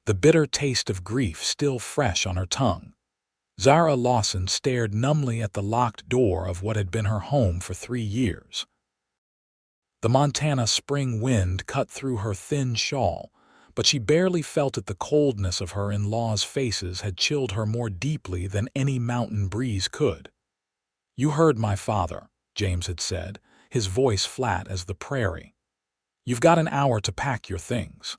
the bitter taste of grief still fresh on her tongue. Zara Lawson stared numbly at the locked door of what had been her home for 3 years. The Montana spring wind cut through her thin shawl, but she barely felt it. The coldness of her in-laws' faces had chilled her more deeply than any mountain breeze could. "You heard my father," James had said, his voice flat as the prairie. "You've got an hour to pack your things.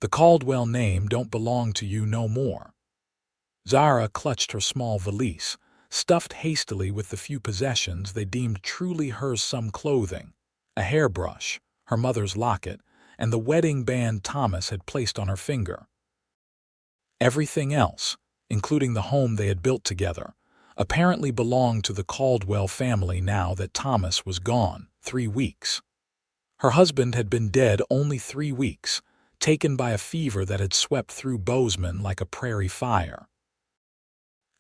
The Caldwell name don't belong to you no more." Zara clutched her small valise, stuffed hastily with the few possessions they deemed truly hers, some clothing, a hairbrush, her mother's locket, and the wedding band Thomas had placed on her finger. Everything else, including the home they had built together, apparently belonged to the Caldwell family now that Thomas was gone 3 weeks. Her husband had been dead only 3 weeks, taken by a fever that had swept through Bozeman like a prairie fire.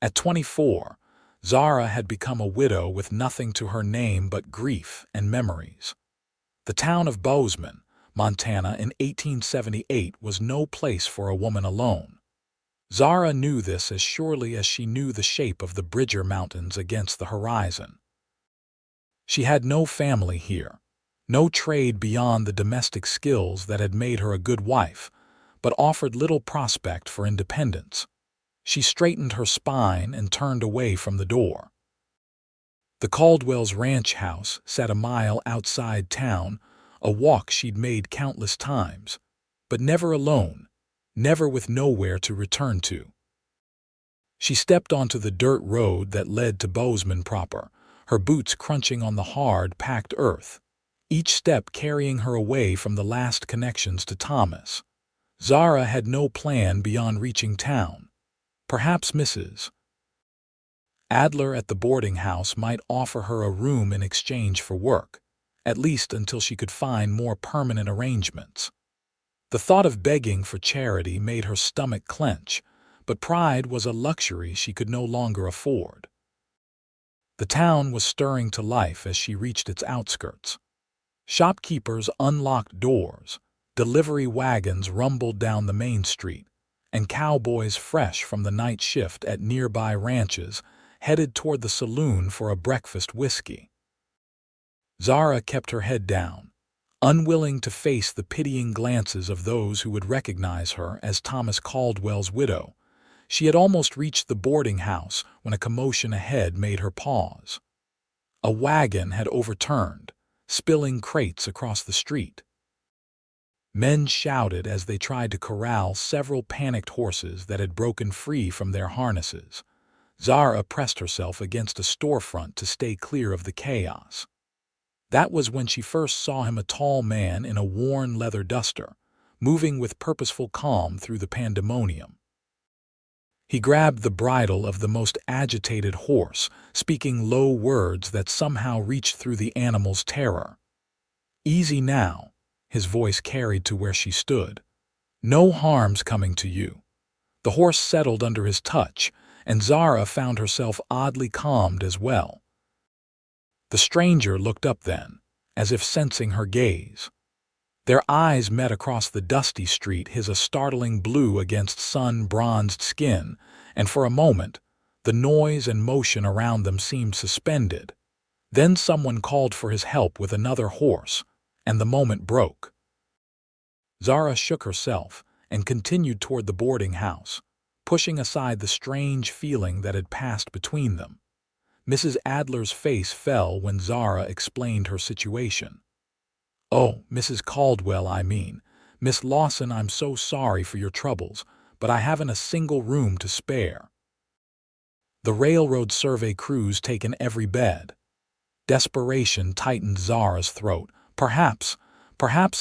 At 24, Zara had become a widow with nothing to her name but grief and memories. The town of Bozeman, Montana in 1878 was no place for a woman alone. Zara knew this as surely as she knew the shape of the Bridger Mountains against the horizon. She had no family here, no trade beyond the domestic skills that had made her a good wife, but offered little prospect for independence. She straightened her spine and turned away from the door. The Caldwell's ranch house sat a mile outside town, a walk she'd made countless times, but never alone, never with nowhere to return to. She stepped onto the dirt road that led to Bozeman proper, her boots crunching on the hard, packed earth, each step carrying her away from the last connections to Thomas. Zara had no plan beyond reaching town. Perhaps Mrs. Adler at the boarding house might offer her a room in exchange for work, at least until she could find more permanent arrangements. The thought of begging for charity made her stomach clench, but pride was a luxury she could no longer afford. The town was stirring to life as she reached its outskirts. Shopkeepers unlocked doors, delivery wagons rumbled down the main street, and cowboys fresh from the night shift at nearby ranches headed toward the saloon for a breakfast whiskey. Zara kept her head down, unwilling to face the pitying glances of those who would recognize her as Thomas Caldwell's widow. She had almost reached the boarding house when a commotion ahead made her pause. A wagon had overturned, spilling crates across the street. Men shouted as they tried to corral several panicked horses that had broken free from their harnesses. Zara pressed herself against a storefront to stay clear of the chaos. That was when she first saw him, a tall man in a worn leather duster, moving with purposeful calm through the pandemonium. He grabbed the bridle of the most agitated horse, speaking low words that somehow reached through the animal's terror. "Easy now," his voice carried to where she stood. "No harm's coming to you." The horse settled under his touch, and Zara found herself oddly calmed as well. The stranger looked up then, as if sensing her gaze. Their eyes met across the dusty street, his a startling blue against sun-bronzed skin, and for a moment, the noise and motion around them seemed suspended. Then someone called for his help with another horse, and the moment broke. Zara shook herself and continued toward the boarding house, pushing aside the strange feeling that had passed between them. Mrs. Adler's face fell when Zara explained her situation. "Oh, Mrs. Caldwell, I mean, Miss Lawson, I'm so sorry for your troubles, but I haven't a single room to spare. The railroad survey crew's taken every bed." Desperation tightened Zara's throat. Perhaps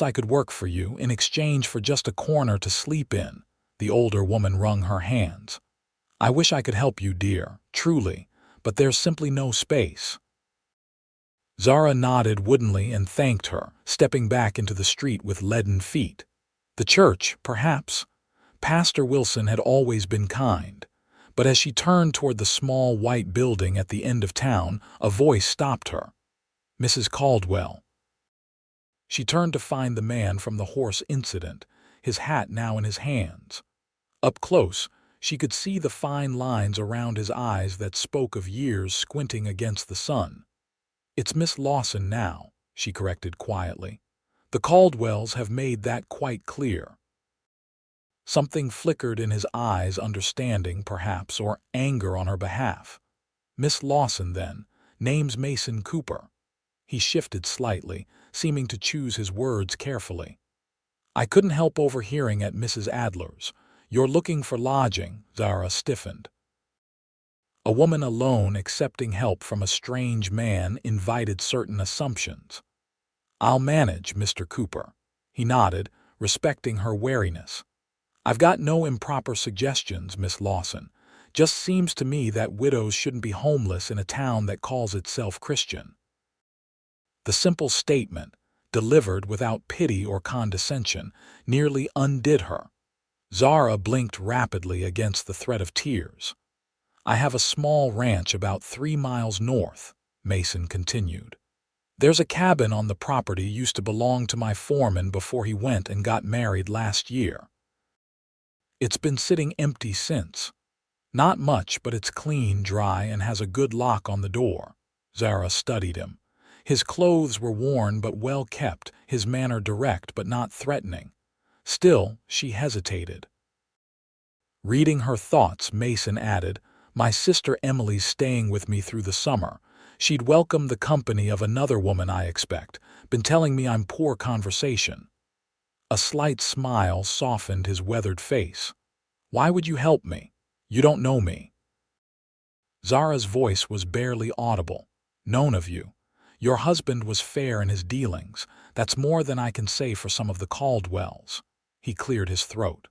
I could work for you in exchange for just a corner to sleep in." The older woman wrung her hands. "I wish I could help you, dear, truly, but there's simply no space." Zara nodded woodenly and thanked her, stepping back into the street with leaden feet. The church, perhaps? Pastor Wilson had always been kind. But as she turned toward the small white building at the end of town, a voice stopped her. "Mrs. Caldwell." She turned to find the man from the horse incident, his hat now in his hands. Up close, she could see the fine lines around his eyes that spoke of years squinting against the sun. "It's Miss Lawson now," she corrected quietly. "The Caldwells have made that quite clear." Something flickered in his eyes, understanding, perhaps, or anger on her behalf. "Miss Lawson, then. Name's Mason Cooper." He shifted slightly, seeming to choose his words carefully. "I couldn't help overhearing at Mrs. Adler's. You're looking for lodging." Zara stiffened. A woman alone accepting help from a strange man invited certain assumptions. "I'll manage, Mr. Cooper." He nodded, respecting her wariness. "I've got no improper suggestions, Miss Lawson. Just seems to me that widows shouldn't be homeless in a town that calls itself Christian." The simple statement, delivered without pity or condescension, nearly undid her. Zara blinked rapidly against the threat of tears. "I have a small ranch about 3 miles north," Mason continued. "There's a cabin on the property used to belong to my foreman before he went and got married last year. It's been sitting empty since. Not much, but it's clean, dry, and has a good lock on the door." Zara studied him. His clothes were worn but well kept, his manner direct but not threatening. Still, she hesitated. Reading her thoughts, Mason added, "My sister Emily's staying with me through the summer. She'd welcome the company of another woman, I expect. Been telling me I'm poor conversation." A slight smile softened his weathered face. "Why would you help me? You don't know me." Zara's voice was barely audible. "Known of you. Your husband was fair in his dealings. That's more than I can say for some of the Caldwells." He cleared his throat.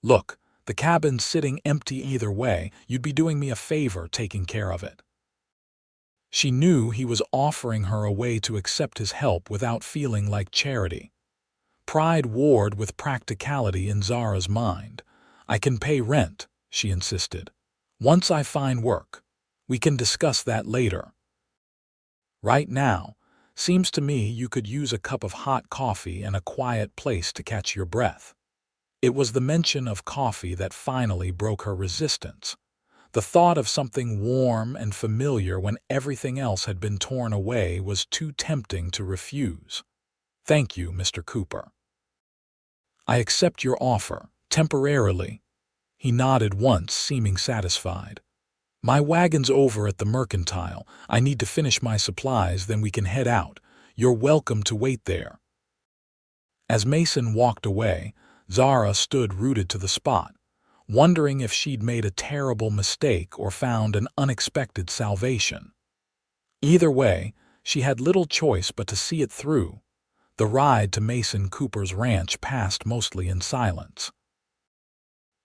"Look, the cabin's sitting empty either way. You'd be doing me a favor taking care of it." She knew he was offering her a way to accept his help without feeling like charity. Pride warred with practicality in Zara's mind. "I can pay rent," she insisted. "Once I find work. We can discuss that later. Right now, seems to me you could use a cup of hot coffee and a quiet place to catch your breath." It was the mention of coffee that finally broke her resistance. The thought of something warm and familiar when everything else had been torn away was too tempting to refuse. "Thank you, Mr. Cooper. I accept your offer, temporarily." He nodded once, seeming satisfied. "My wagon's over at the Mercantile. I need to finish my supplies, then we can head out. You're welcome to wait there." As Mason walked away, Zara stood rooted to the spot, wondering if she'd made a terrible mistake or found an unexpected salvation. Either way, she had little choice but to see it through. The ride to Mason Cooper's ranch passed mostly in silence.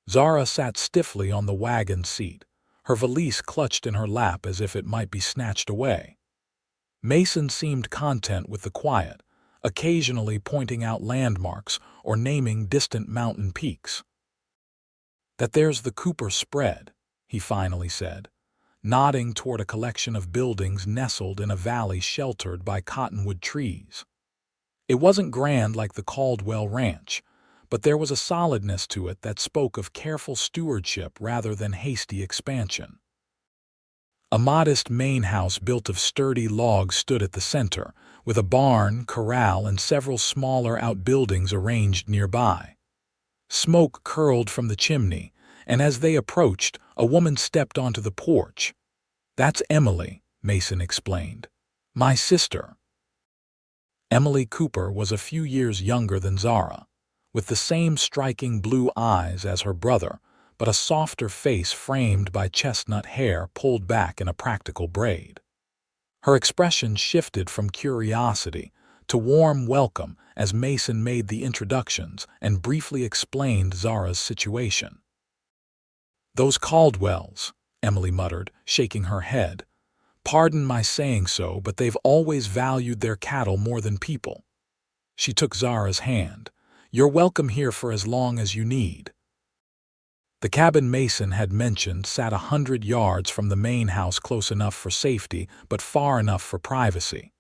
Zara sat stiffly on the wagon seat, her valise clutched in her lap as if it might be snatched away. Mason seemed content with the quiet, occasionally pointing out landmarks or naming distant mountain peaks. "That there's the Cooper spread," he finally said, nodding toward a collection of buildings nestled in a valley sheltered by cottonwood trees. It wasn't grand like the Caldwell Ranch, but there was a solidness to it that spoke of careful stewardship rather than hasty expansion. A modest main house built of sturdy logs stood at the center, with a barn, corral, and several smaller outbuildings arranged nearby. Smoke curled from the chimney, and as they approached, a woman stepped onto the porch. "That's Emily," Mason explained. "My sister." Emily Cooper was a few years younger than Zara, with the same striking blue eyes as her brother, but a softer face framed by chestnut hair pulled back in a practical braid. Her expression shifted from curiosity to warm welcome as Mason made the introductions and briefly explained Zara's situation. "Those Caldwells," Emily muttered, shaking her head. "Pardon my saying so, but they've always valued their cattle more than people." She took Zara's hand. "You're welcome here for as long as you need." The cabin Mason had mentioned sat 100 yards from the main house, close enough for safety, but far enough for privacy.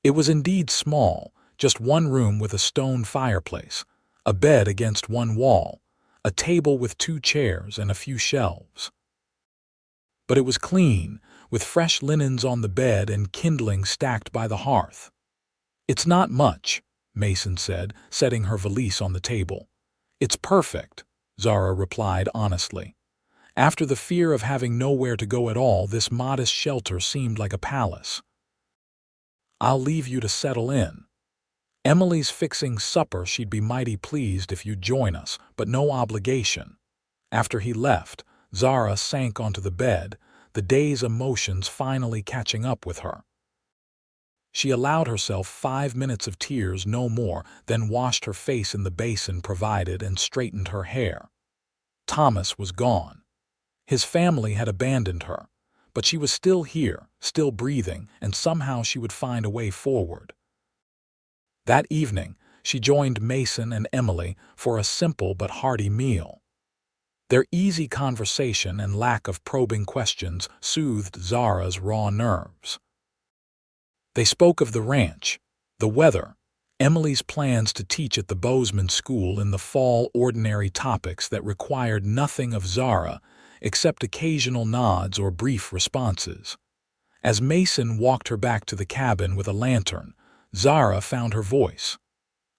It was indeed small, just one room with a stone fireplace, a bed against one wall, a table with 2 chairs and a few shelves. But it was clean, with fresh linens on the bed and kindling stacked by the hearth. "It's not much," Mason said, setting her valise on the table. "It's perfect," Zara replied honestly. After the fear of having nowhere to go at all, this modest shelter seemed like a palace. "I'll leave you to settle in. Emily's fixing supper. She'd be mighty pleased if you'd join us, but no obligation." After he left, Zara sank onto the bed, the day's emotions finally catching up with her. She allowed herself 5 minutes of tears, no more, then washed her face in the basin provided and straightened her hair. Thomas was gone. His family had abandoned her, but she was still here, still breathing, and somehow she would find a way forward. That evening, she joined Mason and Emily for a simple but hearty meal. Their easy conversation and lack of probing questions soothed Zara's raw nerves. They spoke of the ranch, the weather, Emily's plans to teach at the Bozeman School in the fall, ordinary topics that required nothing of Zara except occasional nods or brief responses. As Mason walked her back to the cabin with a lantern, Zara found her voice.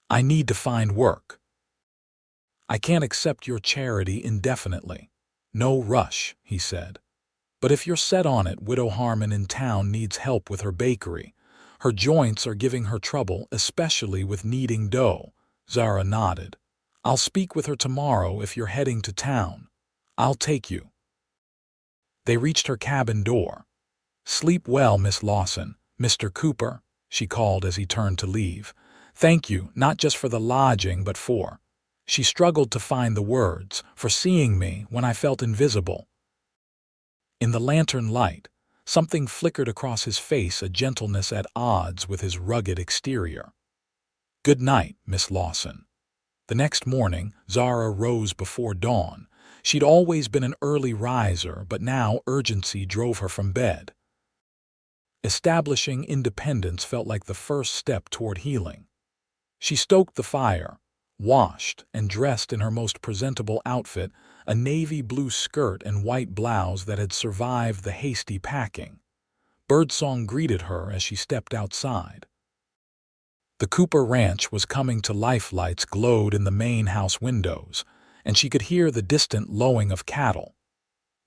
"I need to find work. I can't accept your charity indefinitely." "No rush," he said. "But if you're set on it, Widow Harmon in town needs help with her bakery. Her joints are giving her trouble, especially with kneading dough." Zara nodded. "I'll speak with her tomorrow if you're heading to town. I'll take you." They reached her cabin door. "Sleep well, Miss Lawson. Mr. Cooper," she called as he turned to leave. "Thank you, not just for the lodging, but for—" she struggled to find the words, "for seeing me when I felt invisible." In the lantern light, something flickered across his face, a gentleness at odds with his rugged exterior. "Good night, Miss Lawson." The next morning, Zara rose before dawn. She'd always been an early riser, but now urgency drove her from bed. Establishing independence felt like the first step toward healing. She stoked the fire, washed, and dressed in her most presentable outfit, a navy blue skirt and white blouse that had survived the hasty packing. Birdsong greeted her as she stepped outside. The Cooper Ranch was coming to life. Lights glowed in the main house windows, and she could hear the distant lowing of cattle.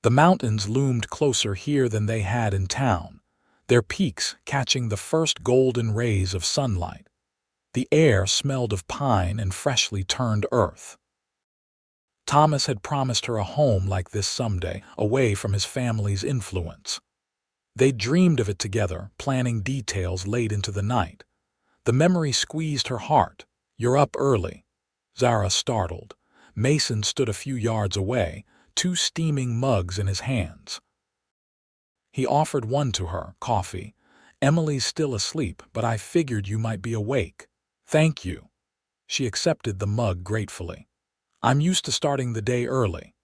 The mountains loomed closer here than they had in town, their peaks catching the first golden rays of sunlight. The air smelled of pine and freshly turned earth. Thomas had promised her a home like this someday, away from his family's influence. They dreamed of it together, planning details late into the night. The memory squeezed her heart. "You're up early." Zara startled. Mason stood a few yards away, 2 steaming mugs in his hands. He offered one to her, coffee. "Emily's still asleep, but I figured you might be awake." "Thank you." She accepted the mug gratefully. "I'm used to starting the day early."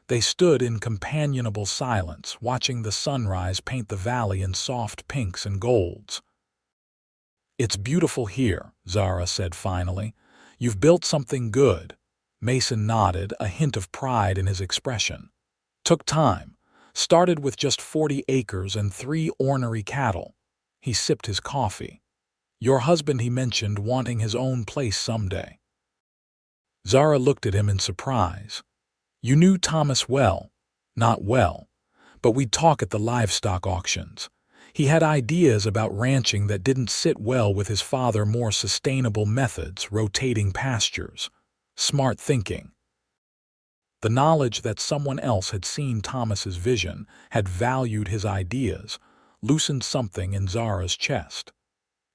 They stood in companionable silence, watching the sunrise paint the valley in soft pinks and golds. "It's beautiful here," Zara said finally. "You've built something good." Mason nodded, a hint of pride in his expression. "Took time. Started with just 40 acres and 3 ornery cattle." He sipped his coffee. "Your husband," he mentioned, wanting his own place someday. Zara looked at him in surprise. "You knew Thomas well." "Not well, but we'd talk at the livestock auctions. He had ideas about ranching that didn't sit well with his father, more sustainable methods, rotating pastures. Smart thinking." The knowledge that someone else had seen Thomas's vision, had valued his ideas, loosened something in Zara's chest.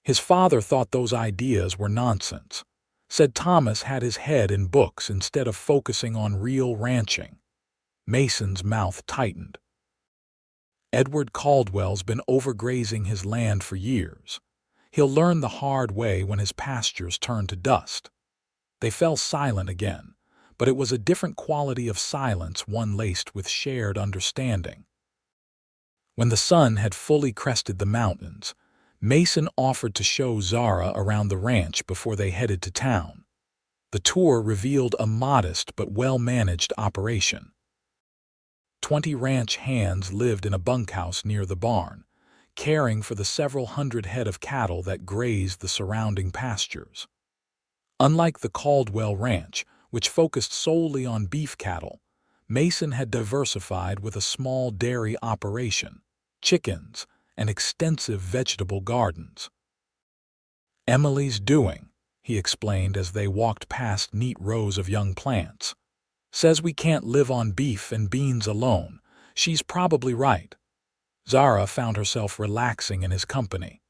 His father thought those ideas were nonsense. Said Thomas had his head in books instead of focusing on real ranching. Mason's mouth tightened. "Edward Caldwell's been overgrazing his land for years. He'll learn the hard way when his pastures turn to dust." They fell silent again, but it was a different quality of silence, one laced with shared understanding. When the sun had fully crested the mountains, Mason offered to show Zara around the ranch before they headed to town. The tour revealed a modest but well-managed operation. 20 ranch hands lived in a bunkhouse near the barn, caring for the several hundred head of cattle that grazed the surrounding pastures. Unlike the Caldwell Ranch, which focused solely on beef cattle, Mason had diversified with a small dairy operation, chickens, and extensive vegetable gardens. "Emily's doing," he explained as they walked past neat rows of young plants. "Says we can't live on beef and beans alone. She's probably right." Zara found herself relaxing in his company.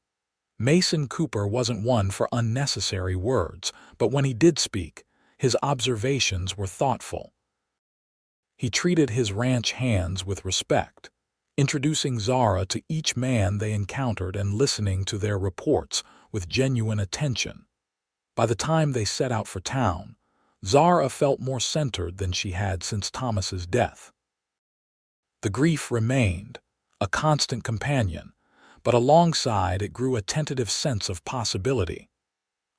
Mason Cooper wasn't one for unnecessary words, but when he did speak, his observations were thoughtful. He treated his ranch hands with respect, introducing Zara to each man they encountered and listening to their reports with genuine attention. By the time they set out for town, Zara felt more centered than she had since Thomas's death. The grief remained, a constant companion, but alongside it grew a tentative sense of possibility.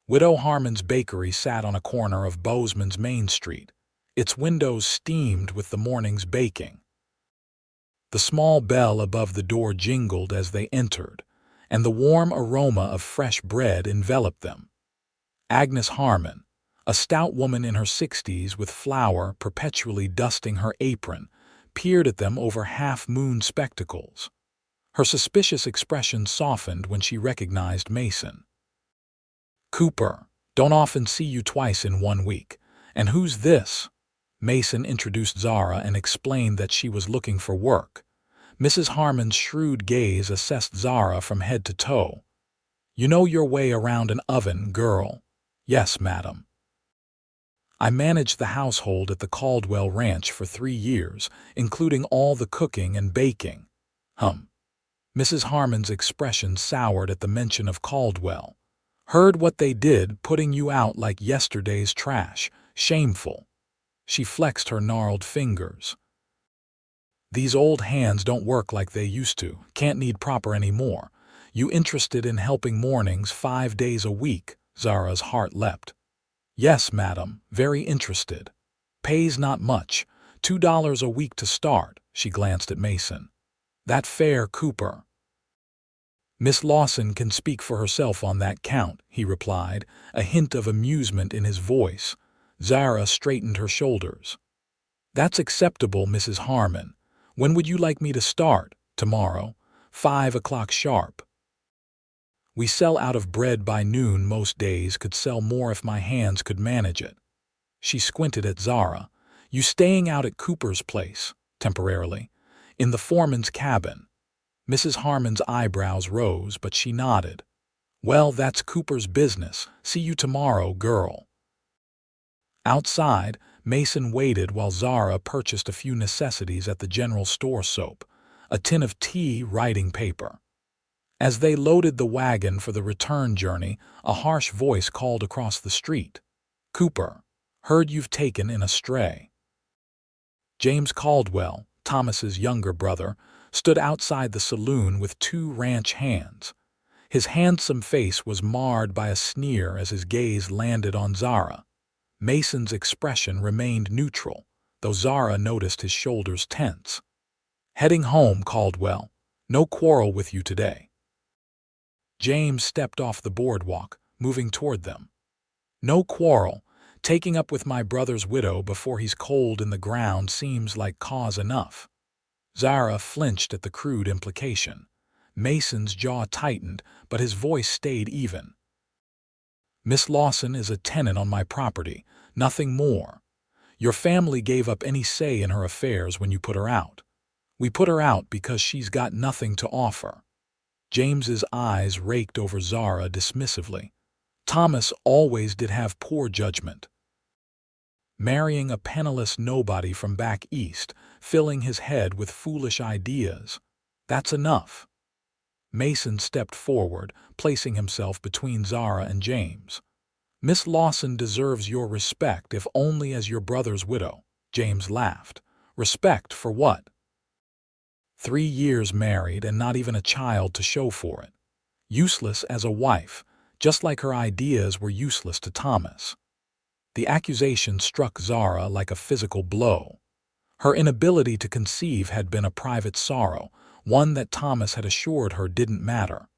Widow Harmon's bakery sat on a corner of Bozeman's Main Street, its windows steamed with the morning's baking. The small bell above the door jingled as they entered, and the warm aroma of fresh bread enveloped them. Agnes Harmon, a stout woman in her 60s with flour perpetually dusting her apron, peered at them over half-moon spectacles. Her suspicious expression softened when she recognized Mason. "Cooper, don't often see you twice in 1 week. And who's this?" Mason introduced Zara and explained that she was looking for work. Mrs. Harmon's shrewd gaze assessed Zara from head to toe. "You know your way around an oven, girl." "Yes, madam." "I managed the household at the Caldwell Ranch for 3 years, including all the cooking and baking." Mrs. Harmon's expression soured at the mention of Caldwell. "Heard what they did, putting you out like yesterday's trash. Shameful." She flexed her gnarled fingers. "These old hands don't work like they used to, can't knead proper anymore. You interested in helping mornings 5 days a week?" Zara's heart leapt. "Yes, madam, very interested. Pays not much, $2 a week to start." She glanced at Mason. "That fair, Cooper?" "Miss Lawson can speak for herself on that count," he replied, a hint of amusement in his voice. Zara straightened her shoulders. "That's acceptable, Mrs. Harmon. When would you like me to start?" "Tomorrow, 5 o'clock sharp." "We sell out of bread by noon most days, could sell more if my hands could manage it." She squinted at Zara. "You staying out at Cooper's place, temporarily? In the foreman's cabin?" Mrs. Harmon's eyebrows rose, but she nodded. "Well, that's Cooper's business. See you tomorrow, girl." Outside, Mason waited while Zara purchased a few necessities at the general store: soap, a tin of tea, writing paper. As they loaded the wagon for the return journey, a harsh voice called across the street. "Cooper, heard you've taken in a stray." James Caldwell, Thomas's younger brother, stood outside the saloon with 2 ranch hands. His handsome face was marred by a sneer as his gaze landed on Zara. Mason's expression remained neutral, though Zara noticed his shoulders tense. "Heading home, Caldwell. No quarrel with you today." James stepped off the boardwalk, moving toward them. "No quarrel. Taking up with my brother's widow before he's cold in the ground seems like cause enough." Zara flinched at the crude implication. Mason's jaw tightened, but his voice stayed even. "Miss Lawson is a tenant on my property, nothing more. Your family gave up any say in her affairs when you put her out. We put her out because she's got nothing to offer." James's eyes raked over Zara dismissively. "Thomas always did have poor judgment. Marrying a penniless nobody from back east, filling his head with foolish ideas. That's enough." Mason stepped forward, placing himself between Zara and James. "Miss Lawson deserves your respect, if only as your brother's widow." James laughed. "Respect for what?" 3 years married and not even a child to show for it. Useless as a wife, just like her ideas were useless to Thomas. The accusation struck Zara like a physical blow. Her inability to conceive had been a private sorrow, one that Thomas had assured her didn't matter.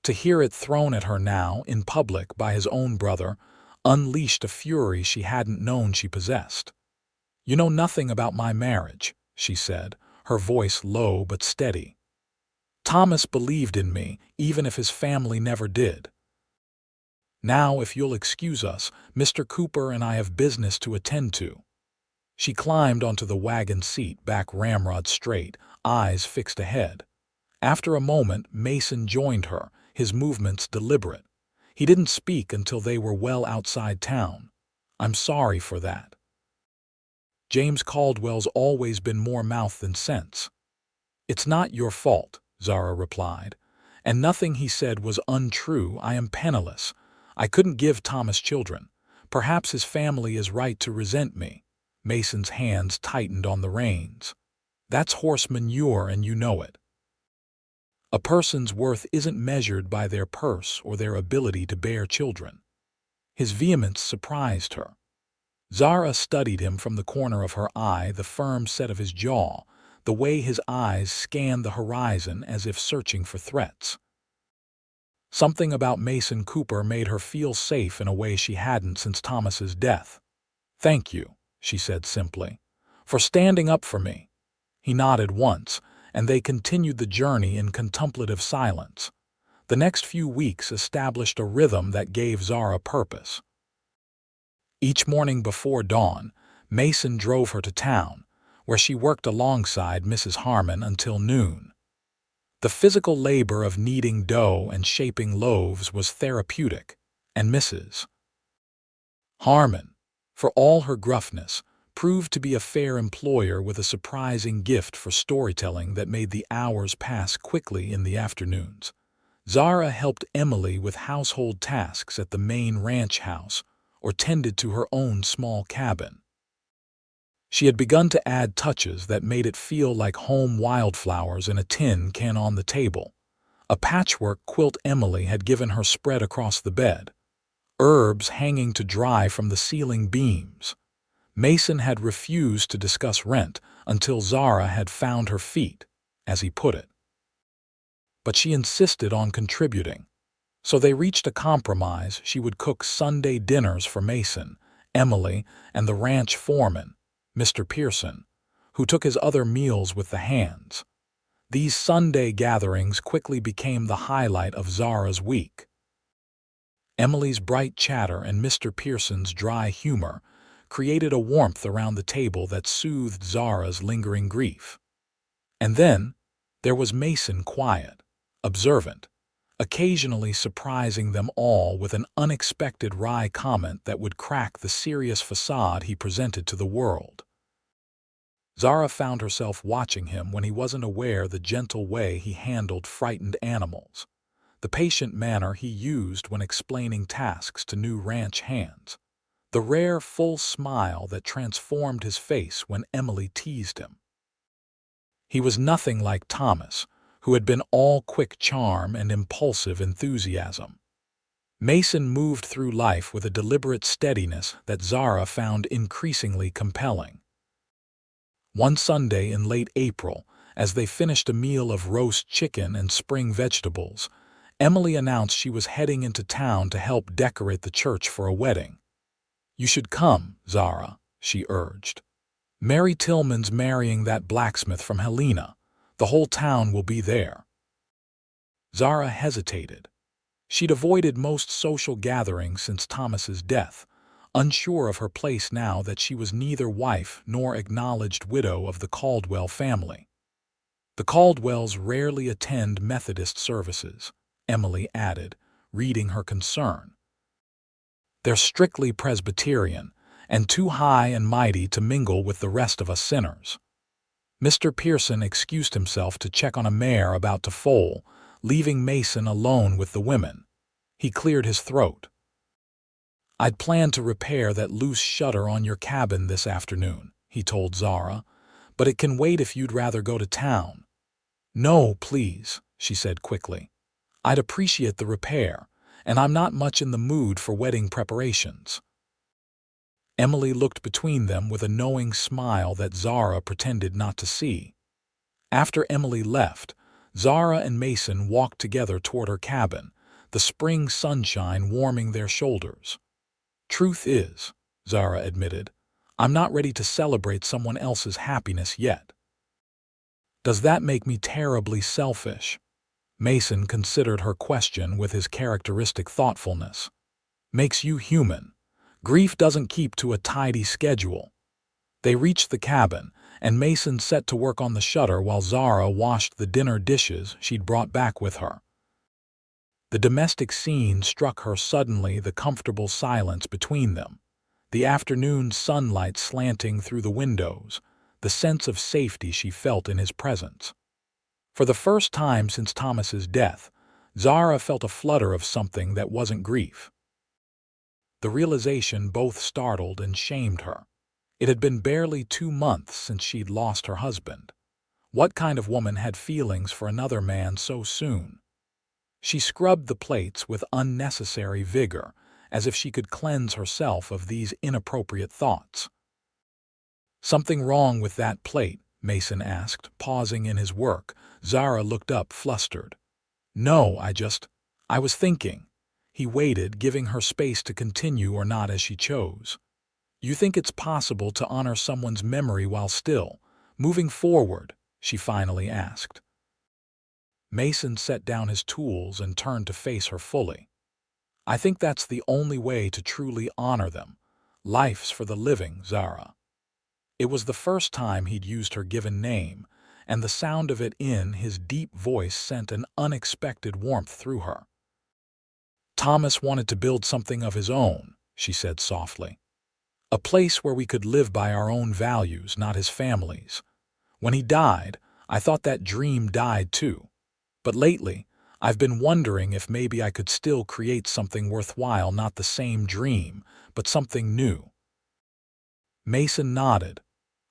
To hear it thrown at her now, in public, by his own brother, unleashed a fury she hadn't known she possessed. "You know nothing about my marriage," she said, her voice low but steady. "Thomas believed in me, even if his family never did. Now, if you'll excuse us, Mr. Cooper and I have business to attend to." She climbed onto the wagon seat, back ramrod straight, eyes fixed ahead. After a moment, Mason joined her, his movements deliberate. He didn't speak until they were well outside town. "I'm sorry for that. James Caldwell's always been more mouth than sense." "It's not your fault," Zara replied. "And nothing he said was untrue. I am penniless. I couldn't give Thomas children. Perhaps his family is right to resent me." Mason's hands tightened on the reins. "That's horse manure, and you know it. A person's worth isn't measured by their purse or their ability to bear children." His vehemence surprised her. Zara studied him from the corner of her eye, the firm set of his jaw, the way his eyes scanned the horizon as if searching for threats. Something about Mason Cooper made her feel safe in a way she hadn't since Thomas's death. "Thank you," she said simply, "for standing up for me." He nodded once, and they continued the journey in contemplative silence. The next few weeks established a rhythm that gave Zara purpose. Each morning before dawn, Mason drove her to town, where she worked alongside Mrs. Harmon until noon. The physical labor of kneading dough and shaping loaves was therapeutic, and Mrs. Harmon, for all her gruffness, proved to be a fair employer with a surprising gift for storytelling that made the hours pass quickly in the afternoons. Zara helped Emily with household tasks at the main ranch house or tended to her own small cabin. She had begun to add touches that made it feel like home wildflowers in a tin can on the table. A patchwork quilt Emily had given her spread across the bed, herbs hanging to dry from the ceiling beams. Mason had refused to discuss rent until Zara had found her feet, as he put it. But she insisted on contributing. So they reached a compromise. She would cook Sunday dinners for Mason, Emily, and the ranch foreman, Mr. Pearson, who took his other meals with the hands. These Sunday gatherings quickly became the highlight of Zara's week. Emily's bright chatter and Mr. Pearson's dry humor created a warmth around the table that soothed Zara's lingering grief. And then there was Mason, quiet, observant, occasionally surprising them all with an unexpected wry comment that would crack the serious facade he presented to the world. Zara found herself watching him when he wasn't aware, the gentle way he handled frightened animals, the patient manner he used when explaining tasks to new ranch hands, the rare full smile that transformed his face when Emily teased him. He was nothing like Thomas, who had been all quick charm and impulsive enthusiasm. Mason moved through life with a deliberate steadiness that Zara found increasingly compelling. One Sunday in late April, as they finished a meal of roast chicken and spring vegetables, Emily announced she was heading into town to help decorate the church for a wedding. "You should come, Zara," she urged. "Mary Tillman's marrying that blacksmith from Helena. The whole town will be there." Zara hesitated. She'd avoided most social gatherings since Thomas's death, unsure of her place now that she was neither wife nor acknowledged widow of the Caldwell family. "The Caldwells rarely attend Methodist services," Emily added, reading her concern. "They're strictly Presbyterian, and too high and mighty to mingle with the rest of us sinners." Mr. Pearson excused himself to check on a mare about to foal, leaving Mason alone with the women. He cleared his throat. "I'd planned to repair that loose shutter on your cabin this afternoon," he told Zara, "but it can wait if you'd rather go to town." "No, please," she said quickly. "I'd appreciate the repair, and I'm not much in the mood for wedding preparations." Emily looked between them with a knowing smile that Zara pretended not to see. After Emily left, Zara and Mason walked together toward her cabin, the spring sunshine warming their shoulders. "Truth is," Zara admitted, "I'm not ready to celebrate someone else's happiness yet." "Does that make me terribly selfish?" Mason considered her question with his characteristic thoughtfulness. "Makes you human. Grief doesn't keep to a tidy schedule." They reached the cabin, and Mason set to work on the shutter while Zara washed the dinner dishes she'd brought back with her. The domestic scene struck her suddenly, the comfortable silence between them, the afternoon sunlight slanting through the windows, the sense of safety she felt in his presence. For the first time since Thomas's death, Zara felt a flutter of something that wasn't grief. The realization both startled and shamed her. It had been barely 2 months since she'd lost her husband. What kind of woman had feelings for another man so soon? She scrubbed the plates with unnecessary vigor, as if she could cleanse herself of these inappropriate thoughts. "Something wrong with that plate?" Mason asked, pausing in his work. Zara looked up, flustered. "No, I was thinking." He waited, giving her space to continue or not as she chose. "You think it's possible to honor someone's memory while still moving forward?" she finally asked. Mason set down his tools and turned to face her fully. "I think that's the only way to truly honor them. Life's for the living, Zara." It was the first time he'd used her given name, and the sound of it in his deep voice sent an unexpected warmth through her. "Thomas wanted to build something of his own," she said softly. "A place where we could live by our own values, not his family's. When he died, I thought that dream died too. But lately, I've been wondering if maybe I could still create something worthwhile, not the same dream, but something new." Mason nodded.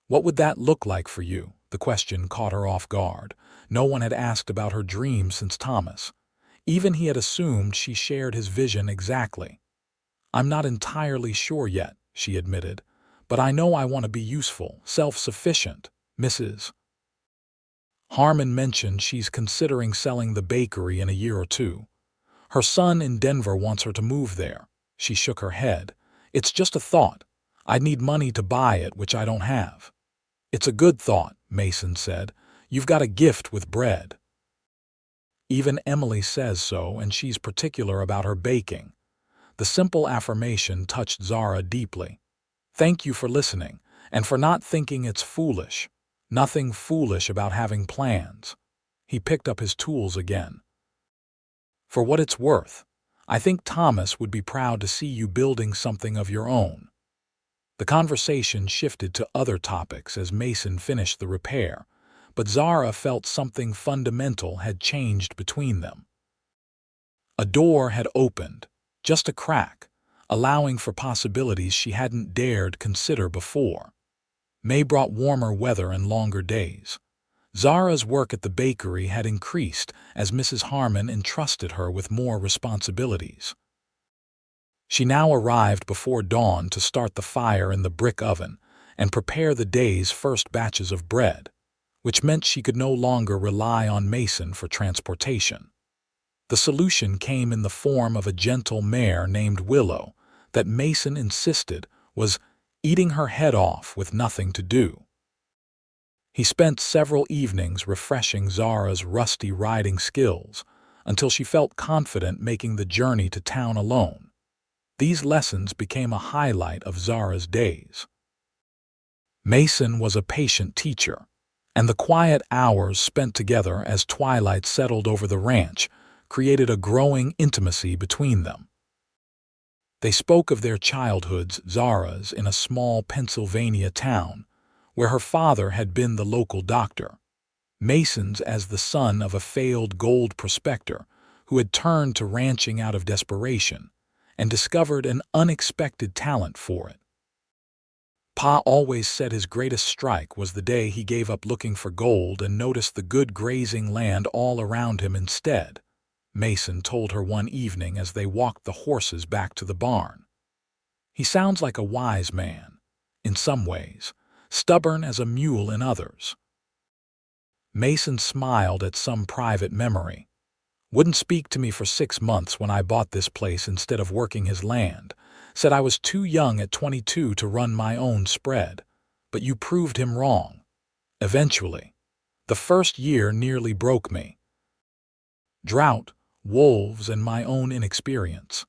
"What would that look like for you?" The question caught her off guard. No one had asked about her dreams since Thomas. Even he had assumed she shared his vision exactly. "I'm not entirely sure yet," she admitted, "but I know I want to be useful, self-sufficient. Mrs. Harmon mentioned she's considering selling the bakery in a year or two. Her son in Denver wants her to move there." She shook her head. "It's just a thought. I'd need money to buy it, which I don't have." "It's a good thought," Mason said. "You've got a gift with bread." "Even Emily says so, and she's particular about her baking." The simple affirmation touched Zara deeply. "Thank you for listening, and for not thinking it's foolish. Nothing foolish about having plans." He picked up his tools again. "For what it's worth, I think Thomas would be proud to see you building something of your own." The conversation shifted to other topics as Mason finished the repair, but Zara felt something fundamental had changed between them. A door had opened, just a crack, allowing for possibilities she hadn't dared consider before. May brought warmer weather and longer days. Zara's work at the bakery had increased as Mrs. Harmon entrusted her with more responsibilities. She now arrived before dawn to start the fire in the brick oven and prepare the day's first batches of bread, which meant she could no longer rely on Mason for transportation. The solution came in the form of a gentle mare named Willow that Mason insisted was eating her head off with nothing to do. He spent several evenings refreshing Zara's rusty riding skills until she felt confident making the journey to town alone. These lessons became a highlight of Zara's days. Mason was a patient teacher, and the quiet hours spent together as twilight settled over the ranch created a growing intimacy between them. They spoke of their childhoods, Zara's in a small Pennsylvania town, where her father had been the local doctor, Mason's as the son of a failed gold prospector who had turned to ranching out of desperation and discovered an unexpected talent for it. Pa always said his greatest strike was the day he gave up looking for gold and noticed the good grazing land all around him instead, Mason told her one evening as they walked the horses back to the barn. He sounds like a wise man, in some ways, stubborn as a mule in others. Mason smiled at some private memory. Wouldn't speak to me for 6 months when I bought this place instead of working his land. Said I was too young at 22 to run my own spread. But you proved him wrong. Eventually. The first year nearly broke me. Drought, wolves, and my own inexperience.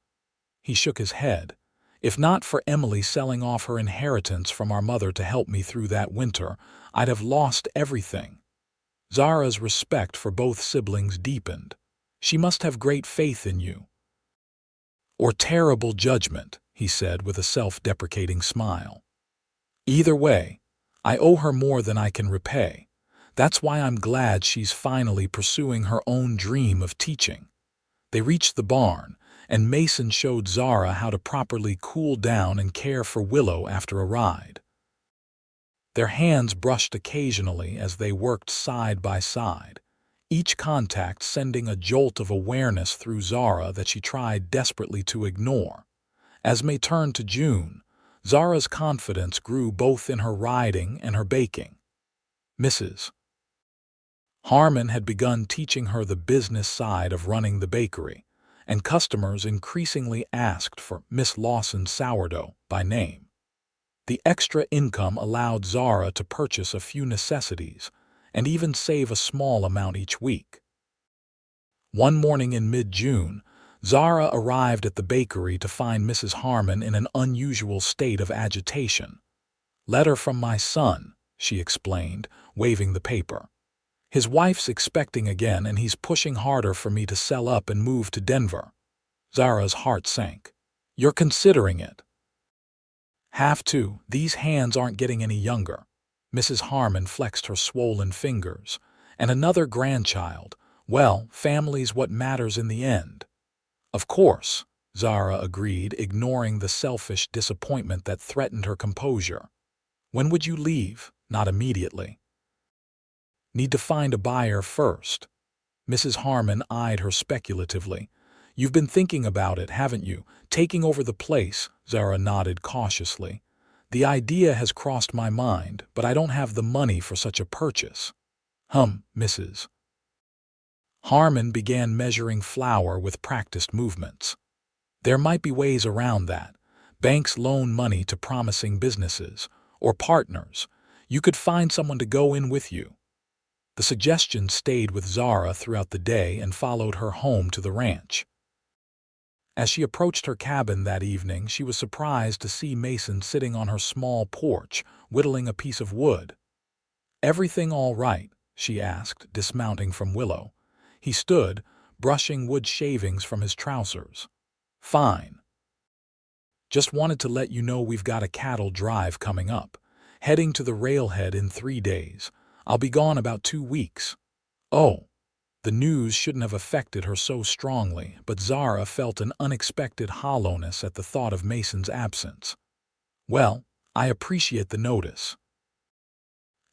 He shook his head. If not for Emily selling off her inheritance from our mother to help me through that winter, I'd have lost everything. Zara's respect for both siblings deepened. She must have great faith in you. Or terrible judgment, he said with a self-deprecating smile. Either way, I owe her more than I can repay. That's why I'm glad she's finally pursuing her own dream of teaching. They reached the barn, and Mason showed Zara how to properly cool down and care for Willow after a ride. Their hands brushed occasionally as they worked side by side, each contact sending a jolt of awareness through Zara that she tried desperately to ignore. As May turned to June, Zara's confidence grew both in her riding and her baking. Mrs. Harmon had begun teaching her the business side of running the bakery, and customers increasingly asked for Miss Lawson's sourdough by name. The extra income allowed Zara to purchase a few necessities and even save a small amount each week. One morning in mid-June, Zara arrived at the bakery to find Mrs. Harmon in an unusual state of agitation. "Letter from my son," she explained, waving the paper. "His wife's expecting again and he's pushing harder for me to sell up and move to Denver." Zara's heart sank. "You're considering it?" "Have to. These hands aren't getting any younger." Mrs. Harmon flexed her swollen fingers. "And another grandchild. Well, family's what matters in the end." "Of course," Zara agreed, ignoring the selfish disappointment that threatened her composure. "When would you leave?" "Not immediately. Need to find a buyer first." Mrs. Harmon eyed her speculatively. "You've been thinking about it, haven't you? Taking over the place?" Zara nodded cautiously. "The idea has crossed my mind, but I don't have the money for such a purchase." Mrs. Harmon began measuring flour with practiced movements. "There might be ways around that. Banks loan money to promising businesses, or partners. You could find someone to go in with you." The suggestion stayed with Zara throughout the day and followed her home to the ranch. As she approached her cabin that evening, she was surprised to see Mason sitting on her small porch, whittling a piece of wood. "Everything all right?" she asked, dismounting from Willow. He stood, brushing wood shavings from his trousers. "Fine. Just wanted to let you know we've got a cattle drive coming up. Heading to the railhead in 3 days. I'll be gone about 2 weeks." Oh, the news shouldn't have affected her so strongly, but Zara felt an unexpected hollowness at the thought of Mason's absence. "Well, I appreciate the notice.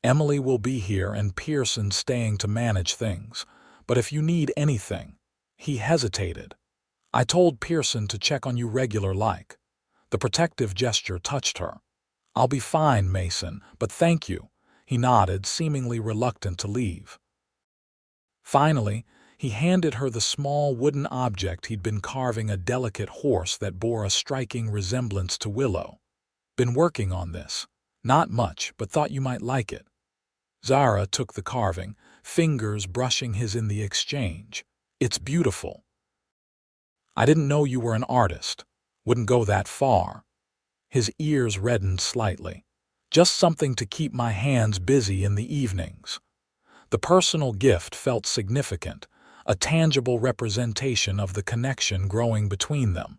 Emily will be here and Pearson's staying to manage things. But if you need anything—" He hesitated. "I told Pearson to check on you regular like." The protective gesture touched her. "I'll be fine, Mason, but thank you." He nodded, seemingly reluctant to leave. Finally, he handed her the small wooden object he'd been carving, a delicate horse that bore a striking resemblance to Willow. "Been working on this. Not much, but thought you might like it." Zara took the carving, fingers brushing his in the exchange. "It's beautiful." "I didn't know you were an artist." "Wouldn't go that far." His ears reddened slightly. "Just something to keep my hands busy in the evenings." The personal gift felt significant, a tangible representation of the connection growing between them.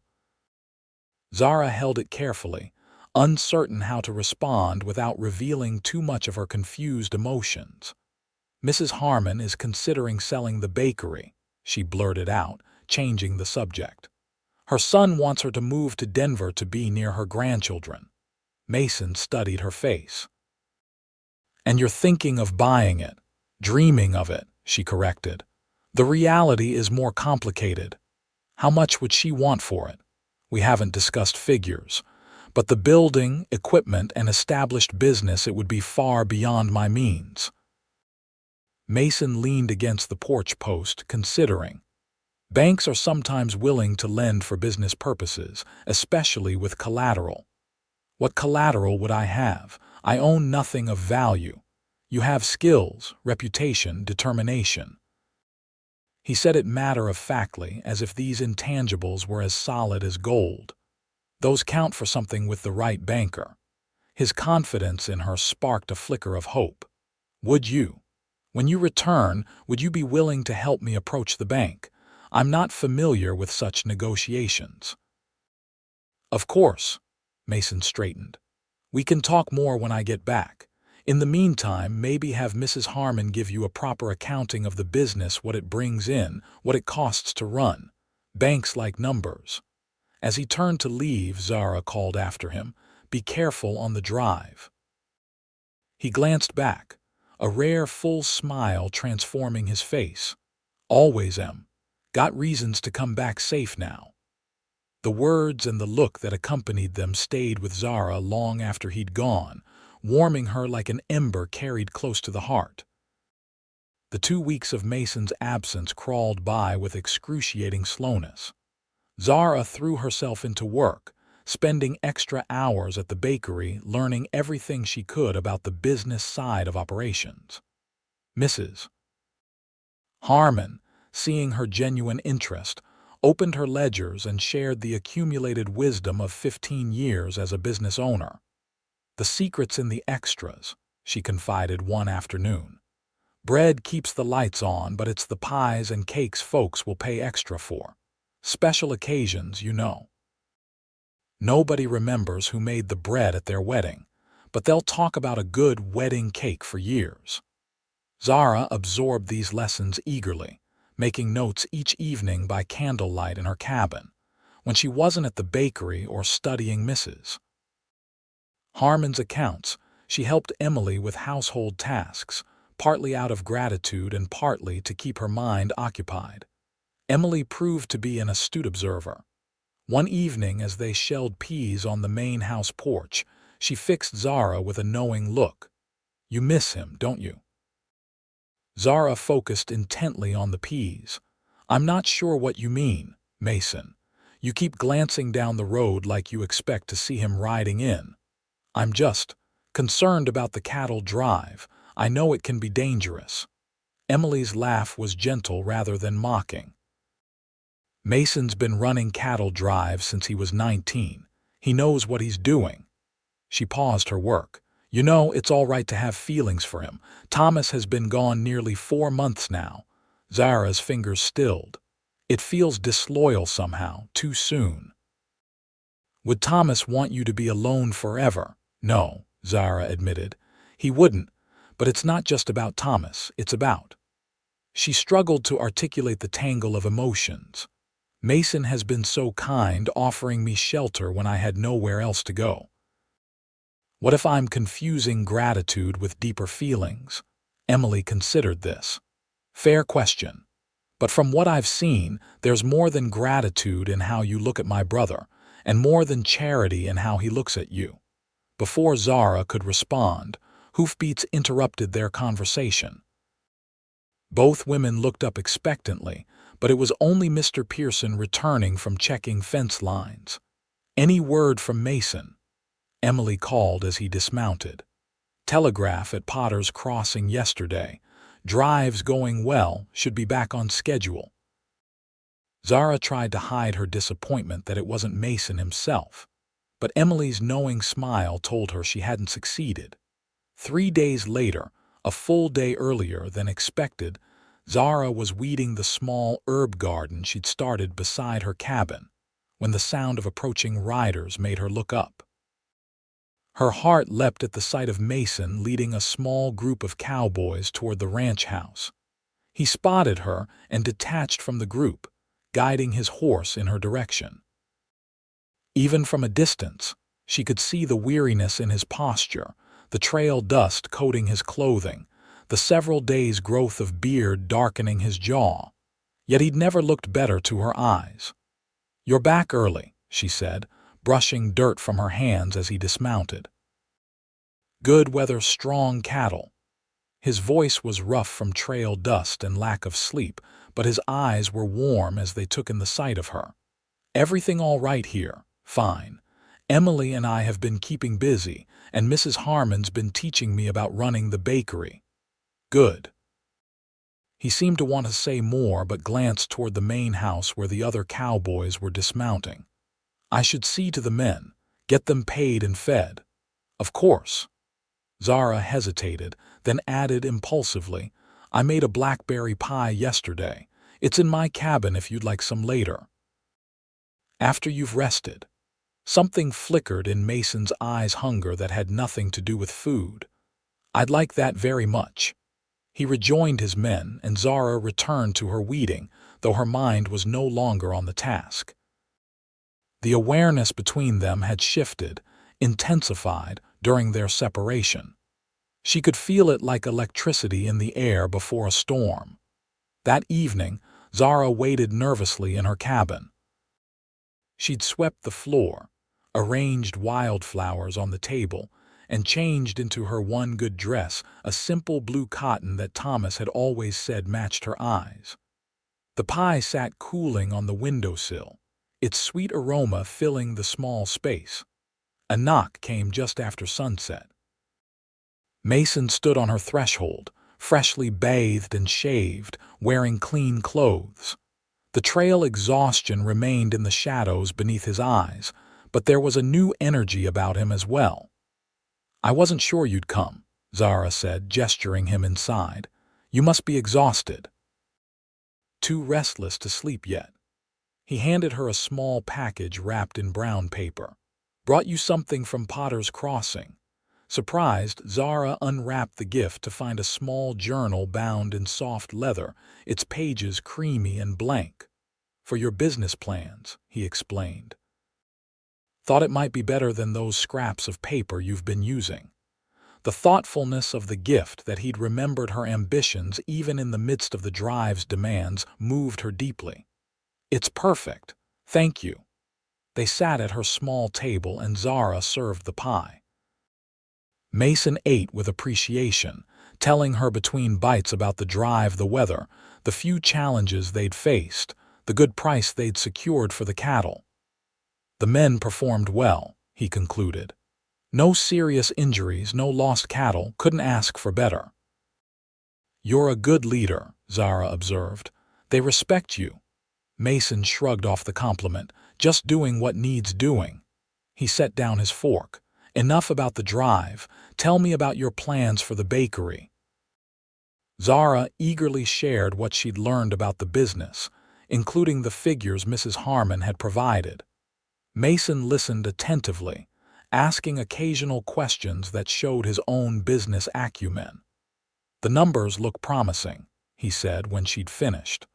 Zara held it carefully, uncertain how to respond without revealing too much of her confused emotions. "Mrs. Harmon is considering selling the bakery," she blurted out, changing the subject. "Her son wants her to move to Denver to be near her grandchildren." Mason studied her face. "And you're thinking of buying it?" "Dreaming of it," she corrected. "The reality is more complicated." "How much would she want for it?" "We haven't discussed figures, But the building, equipment, and established business, it would be far beyond my means. Mason leaned against the porch post, considering. Banks are sometimes willing to lend for business purposes, especially with collateral. What collateral would I have? I own nothing of value. You have skills, reputation, determination. He said it matter-of-factly, as if these intangibles were as solid as gold. Those count for something with the right banker. His confidence in her sparked a flicker of hope. Would you? When you return, would you be willing to help me approach the bank? I'm not familiar with such negotiations. Of course, Mason straightened. We can talk more when I get back. In the meantime, maybe have Mrs. Harmon give you a proper accounting of the business, what it brings in, what it costs to run. Banks like numbers. As he turned to leave, Zara called after him, "Be careful on the drive." He glanced back, a rare full smile transforming his face. Always am. Got reasons to come back safe now. The words and the look that accompanied them stayed with Zara long after he'd gone, warming her like an ember carried close to the heart. The 2 weeks of Mason's absence crawled by with excruciating slowness. Zara threw herself into work, spending extra hours at the bakery learning everything she could about the business side of operations. Mrs. Harmon, seeing her genuine interest, opened her ledgers and shared the accumulated wisdom of 15 years as a business owner. "The secret's in the extras," she confided one afternoon. "Bread keeps the lights on, but it's the pies and cakes folks will pay extra for. Special occasions, you know. Nobody remembers who made the bread at their wedding, but they'll talk about a good wedding cake for years." Zara absorbed these lessons eagerly, making notes each evening by candlelight in her cabin, when she wasn't at the bakery or studying Mrs. Harmon's accounts. She helped Emily with household tasks, partly out of gratitude and partly to keep her mind occupied. Emily proved to be an astute observer. One evening, as they shelled peas on the main house porch, she fixed Zara with a knowing look. "You miss him, don't you?" Zara focused intently on the peas. "I'm not sure what you mean, Mason. You keep glancing down the road like you expect to see him riding in." "I'm just concerned about the cattle drive. I know it can be dangerous." Emily's laugh was gentle rather than mocking. "Mason's been running cattle drives since he was 19. He knows what he's doing." She paused her work. "You know, it's all right to have feelings for him. Thomas has been gone nearly 4 months now." Zara's fingers stilled. "It feels disloyal somehow, too soon." "Would Thomas want you to be alone forever?" "No," Zara admitted. "He wouldn't, but it's not just about Thomas, it's about—" She struggled to articulate the tangle of emotions. "Mason has been so kind, offering me shelter when I had nowhere else to go." What if I'm confusing gratitude with deeper feelings? Emily considered this. Fair question. But from what I've seen, there's more than gratitude in how you look at my brother, and more than charity in how he looks at you. Before Zara could respond, hoofbeats interrupted their conversation. Both women looked up expectantly, but it was only Mr. Pearson returning from checking fence lines. "Any word from Mason?" Emily called as he dismounted. "Telegraph at Potter's Crossing yesterday. Drive's going well, should be back on schedule." Zara tried to hide her disappointment that it wasn't Mason himself, but Emily's knowing smile told her she hadn't succeeded. 3 days later, a full day earlier than expected, Zara was weeding the small herb garden she'd started beside her cabin, when the sound of approaching riders made her look up. Her heart leapt at the sight of Mason leading a small group of cowboys toward the ranch house. He spotted her and detached from the group, guiding his horse in her direction. Even from a distance, she could see the weariness in his posture, the trail dust coating his clothing, the several days' growth of beard darkening his jaw. Yet he'd never looked better to her eyes. "You're back early," she said, brushing dirt from her hands as he dismounted. "Good weather, strong cattle." His voice was rough from trail dust and lack of sleep, but his eyes were warm as they took in the sight of her. "Everything all right here?" "Fine. Emily and I have been keeping busy, and Mrs. Harmon's been teaching me about running the bakery." "Good." He seemed to want to say more but glanced toward the main house where the other cowboys were dismounting. "I should see to the men, get them paid and fed." "Of course." Zara hesitated, then added impulsively, "I made a blackberry pie yesterday. It's in my cabin if you'd like some later." "After you've rested." Something flickered in Mason's eyes, hunger that had nothing to do with food. "I'd like that very much." He rejoined his men, and Zara returned to her weeding, though her mind was no longer on the task. The awareness between them had shifted, intensified, during their separation. She could feel it like electricity in the air before a storm. That evening, Zara waited nervously in her cabin. She'd swept the floor, arranged wildflowers on the table, and changed into her one good dress, a simple blue cotton that Thomas had always said matched her eyes. The pie sat cooling on the windowsill, its sweet aroma filling the small space. A knock came just after sunset. Mason stood on her threshold, freshly bathed and shaved, wearing clean clothes. The trail exhaustion remained in the shadows beneath his eyes, but there was a new energy about him as well. "I wasn't sure you'd come," Zara said, gesturing him inside. "You must be exhausted." "Too restless to sleep yet." He handed her a small package wrapped in brown paper. "Brought you something from Potter's Crossing." Surprised, Zara unwrapped the gift to find a small journal bound in soft leather, its pages creamy and blank. "For your business plans," he explained. "Thought it might be better than those scraps of paper you've been using." The thoughtfulness of the gift, that he'd remembered her ambitions even in the midst of the drive's demands, moved her deeply. "It's perfect. Thank you." They sat at her small table and Zara served the pie. Mason ate with appreciation, telling her between bites about the drive, the weather, the few challenges they'd faced, the good price they'd secured for the cattle. "The men performed well," he concluded. "No serious injuries, no lost cattle, couldn't ask for better." "You're a good leader," Zara observed. "They respect you." Mason shrugged off the compliment, "Just doing what needs doing." He set down his fork. "Enough about the drive. Tell me about your plans for the bakery." Zara eagerly shared what she'd learned about the business, including the figures Mrs. Harmon had provided. Mason listened attentively, asking occasional questions that showed his own business acumen. "The numbers look promising," he said when she'd finished.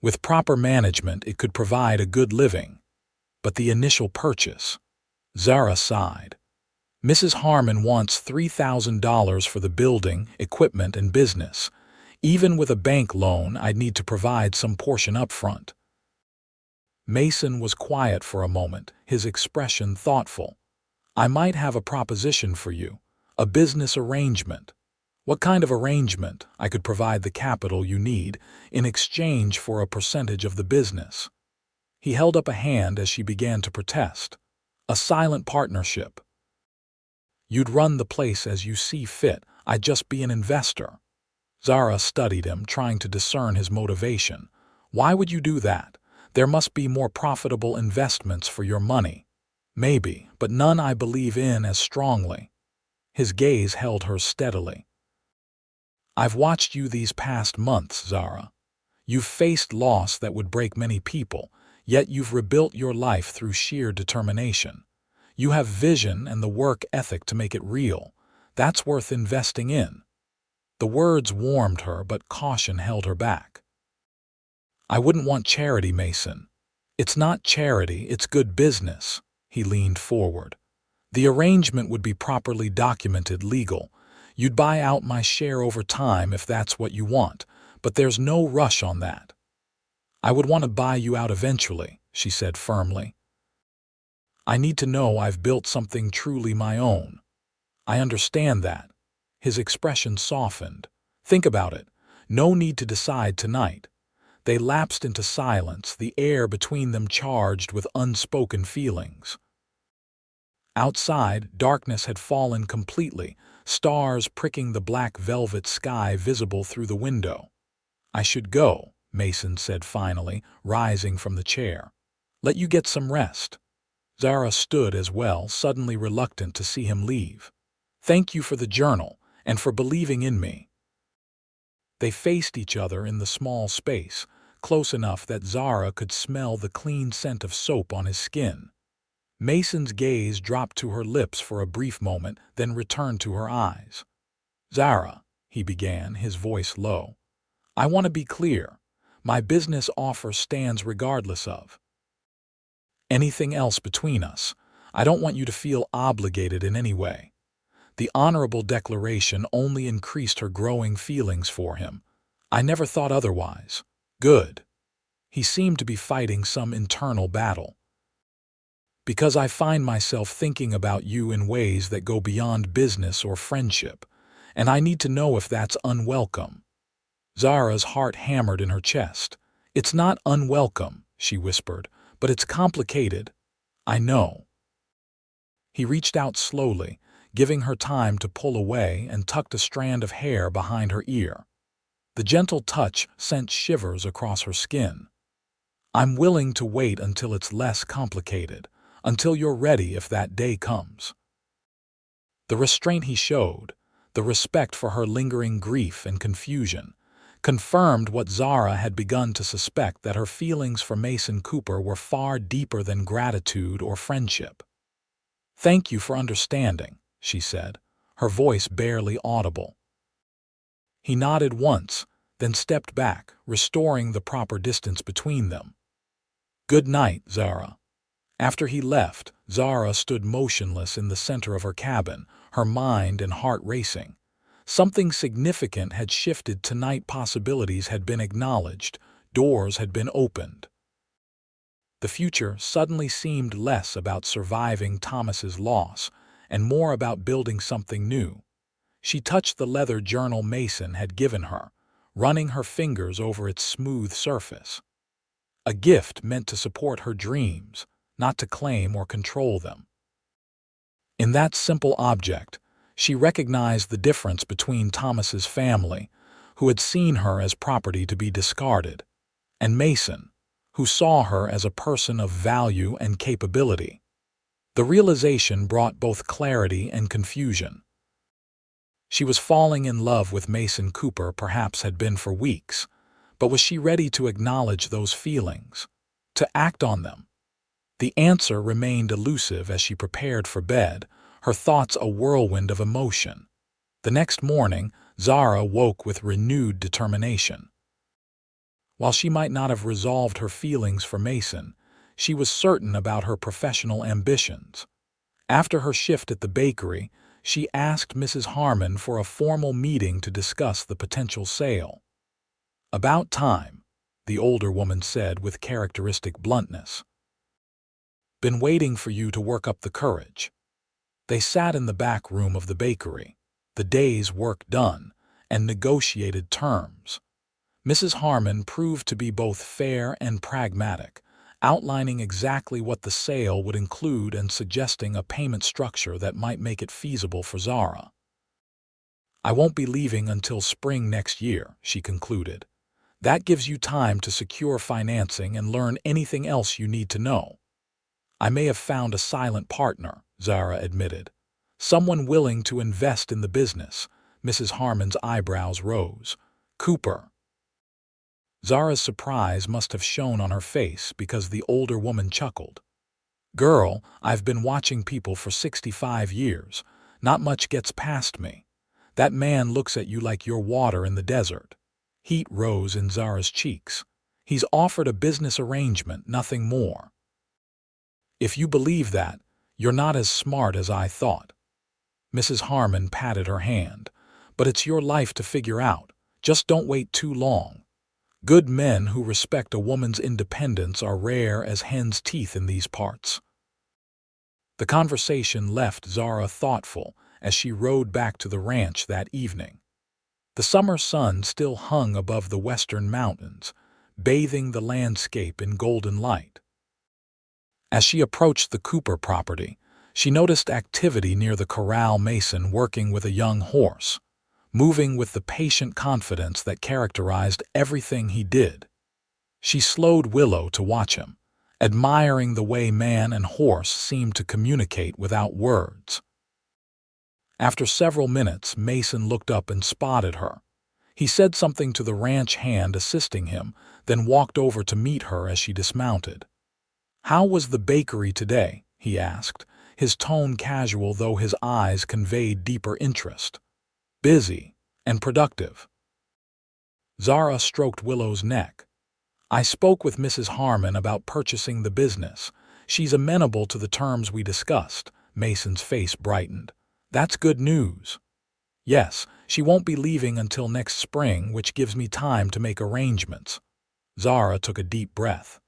"With proper management, it could provide a good living. But the initial purchase..." Zara sighed. "Mrs. Harmon wants $3,000 for the building, equipment, and business. Even with a bank loan, I'd need to provide some portion up front." Mason was quiet for a moment, his expression thoughtful. "I might have a proposition for you, a business arrangement." "What kind of arrangement?" "I could provide the capital you need in exchange for a percentage of the business." He held up a hand as she began to protest. "A silent partnership." "You'd run the place as you see fit. I'd just be an investor." Zara studied him, trying to discern his motivation. "Why would you do that? There must be more profitable investments for your money." "Maybe, but none I believe in as strongly." His gaze held hers steadily. "I've watched you these past months, Zara. You've faced loss that would break many people, yet you've rebuilt your life through sheer determination. You have vision and the work ethic to make it real. That's worth investing in." The words warmed her, but caution held her back. "I wouldn't want charity, Mason." "It's not charity, it's good business." He leaned forward. "The arrangement would be properly documented, legal. You'd buy out my share over time if that's what you want, but there's no rush on that." "I would want to buy you out eventually," she said firmly. I need to know I've built something truly my own. I understand that. His expression softened. Think about it. No need to decide tonight. They lapsed into silence, the air between them charged with unspoken feelings. Outside, darkness had fallen completely, stars pricking the black velvet sky visible through the window. I should go, Mason said finally, rising from the chair. Let you get some rest. Zara stood as well, suddenly reluctant to see him leave. Thank you for the journal, and for believing in me. They faced each other in the small space, close enough that Zara could smell the clean scent of soap on his skin. Mason's gaze dropped to her lips for a brief moment, then returned to her eyes. Zara, he began, his voice low. I want to be clear. My business offer stands regardless of anything else between us. I don't want you to feel obligated in any way. The honorable declaration only increased her growing feelings for him. I never thought otherwise. Good. He seemed to be fighting some internal battle. Because I find myself thinking about you in ways that go beyond business or friendship, and I need to know if that's unwelcome. Zara's heart hammered in her chest. It's not unwelcome, she whispered, but it's complicated. I know. He reached out slowly, giving her time to pull away, and tucked a strand of hair behind her ear. The gentle touch sent shivers across her skin. I'm willing to wait until it's less complicated, until you're ready if that day comes. The restraint he showed, the respect for her lingering grief and confusion, confirmed what Zara had begun to suspect, that her feelings for Mason Cooper were far deeper than gratitude or friendship. Thank you for understanding, she said, her voice barely audible. He nodded once, then stepped back, restoring the proper distance between them. Good night, Zara. After he left, Zara stood motionless in the center of her cabin, her mind and heart racing. Something significant had shifted tonight. Possibilities had been acknowledged, doors had been opened. The future suddenly seemed less about surviving Thomas's loss and more about building something new. She touched the leather journal Mason had given her, running her fingers over its smooth surface. A gift meant to support her dreams, not to claim or control them. In that simple object, she recognized the difference between Thomas's family, who had seen her as property to be discarded, and Mason, who saw her as a person of value and capability. The realization brought both clarity and confusion. She was falling in love with Mason Cooper, perhaps had been for weeks, but was she ready to acknowledge those feelings, to act on them? The answer remained elusive as she prepared for bed, her thoughts a whirlwind of emotion. The next morning, Zara woke with renewed determination. While she might not have resolved her feelings for Mason, she was certain about her professional ambitions. After her shift at the bakery, she asked Mrs. Harmon for a formal meeting to discuss the potential sale. About time, the older woman said with characteristic bluntness. Been waiting for you to work up the courage. They sat in the back room of the bakery, the day's work done, and negotiated terms. Mrs. Harmon proved to be both fair and pragmatic, outlining exactly what the sale would include and suggesting a payment structure that might make it feasible for Zara. I won't be leaving until spring next year, she concluded. That gives you time to secure financing and learn anything else you need to know. I may have found a silent partner, Zara admitted. Someone willing to invest in the business. Mrs. Harmon's eyebrows rose. Cooper. Zara's surprise must have shown on her face because the older woman chuckled. Girl, I've been watching people for 65 years. Not much gets past me. That man looks at you like you're water in the desert. Heat rose in Zara's cheeks. He's offered a business arrangement, nothing more. If you believe that, you're not as smart as I thought. Mrs. Harmon patted her hand. But it's your life to figure out. Just don't wait too long. Good men who respect a woman's independence are rare as hen's teeth in these parts. The conversation left Zara thoughtful as she rode back to the ranch that evening. The summer sun still hung above the western mountains, bathing the landscape in golden light. As she approached the Cooper property, she noticed activity near the corral. Mason working with a young horse, moving with the patient confidence that characterized everything he did. She slowed Willow to watch him, admiring the way man and horse seemed to communicate without words. After several minutes, Mason looked up and spotted her. He said something to the ranch hand assisting him, then walked over to meet her as she dismounted. "How was the bakery today?" he asked, his tone casual though his eyes conveyed deeper interest. "Busy and productive." Zara stroked Willow's neck. "I spoke with Mrs. Harmon about purchasing the business. She's amenable to the terms we discussed." Mason's face brightened. "That's good news." "Yes, she won't be leaving until next spring, which gives me time to make arrangements." Zara took a deep breath.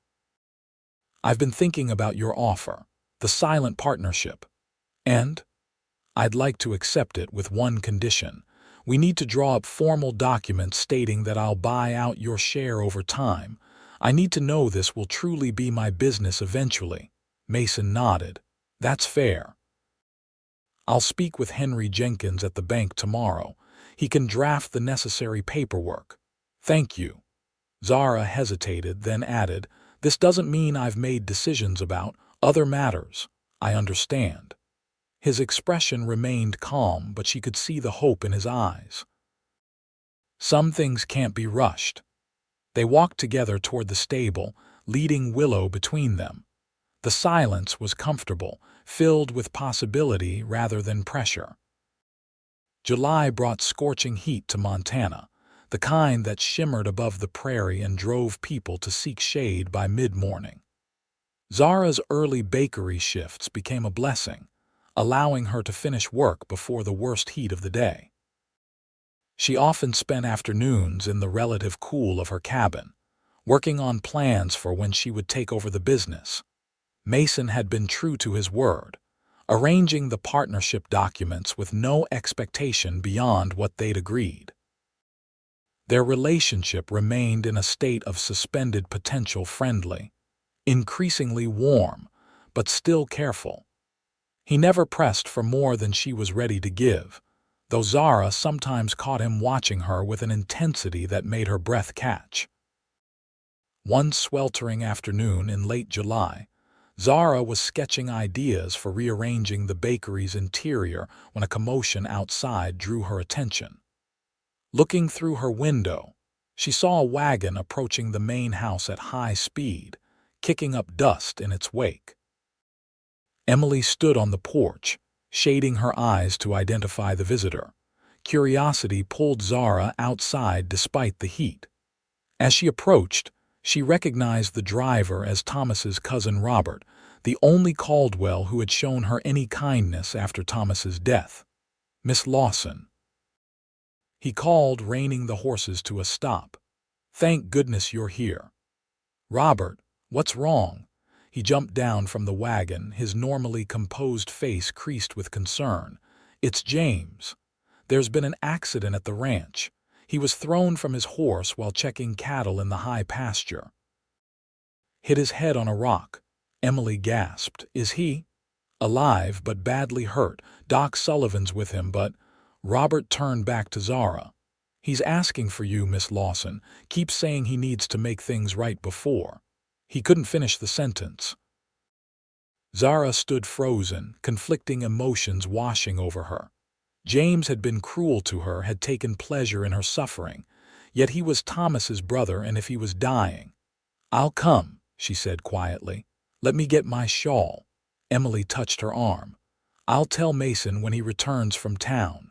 "I've been thinking about your offer, the silent partnership, and I'd like to accept it with one condition. We need to draw up formal documents stating that I'll buy out your share over time. I need to know this will truly be my business eventually." Mason nodded. "That's fair. I'll speak with Henry Jenkins at the bank tomorrow. He can draft the necessary paperwork." "Thank you." Zara hesitated, then added, "This doesn't mean I've made decisions about other matters. I understand." His expression remained calm, but she could see the hope in his eyes. "Some things can't be rushed." They walked together toward the stable, leading Willow between them. The silence was comfortable, filled with possibility rather than pressure. July brought scorching heat to Montana, the kind that shimmered above the prairie and drove people to seek shade by mid-morning. Zara's early bakery shifts became a blessing, allowing her to finish work before the worst heat of the day. She often spent afternoons in the relative cool of her cabin, working on plans for when she would take over the business. Mason had been true to his word, arranging the partnership documents with no expectation beyond what they'd agreed. Their relationship remained in a state of suspended potential, friendly, increasingly warm, but still careful. He never pressed for more than she was ready to give, though Zara sometimes caught him watching her with an intensity that made her breath catch. One sweltering afternoon in late July, Zara was sketching ideas for rearranging the bakery's interior when a commotion outside drew her attention. Looking through her window, she saw a wagon approaching the main house at high speed, kicking up dust in its wake. Emily stood on the porch, shading her eyes to identify the visitor. Curiosity pulled Zara outside despite the heat. As she approached, she recognized the driver as Thomas's cousin Robert, the only Caldwell who had shown her any kindness after Thomas's death. "Miss Lawson," he called, reining the horses to a stop. "Thank goodness you're here." "Robert, what's wrong?" He jumped down from the wagon, his normally composed face creased with concern. "It's James. There's been an accident at the ranch. He was thrown from his horse while checking cattle in the high pasture. Hit his head on a rock." Emily gasped. "Is he?" "Alive, but badly hurt. Doc Sullivan's with him, but—" Robert turned back to Zara. "He's asking for you, Miss Lawson. Keeps saying he needs to make things right before—" He couldn't finish the sentence. Zara stood frozen, conflicting emotions washing over her. James had been cruel to her, had taken pleasure in her suffering, yet he was Thomas's brother, and if he was dying— "I'll come," she said quietly. "Let me get my shawl." Emily touched her arm. "I'll tell Mason when he returns from town.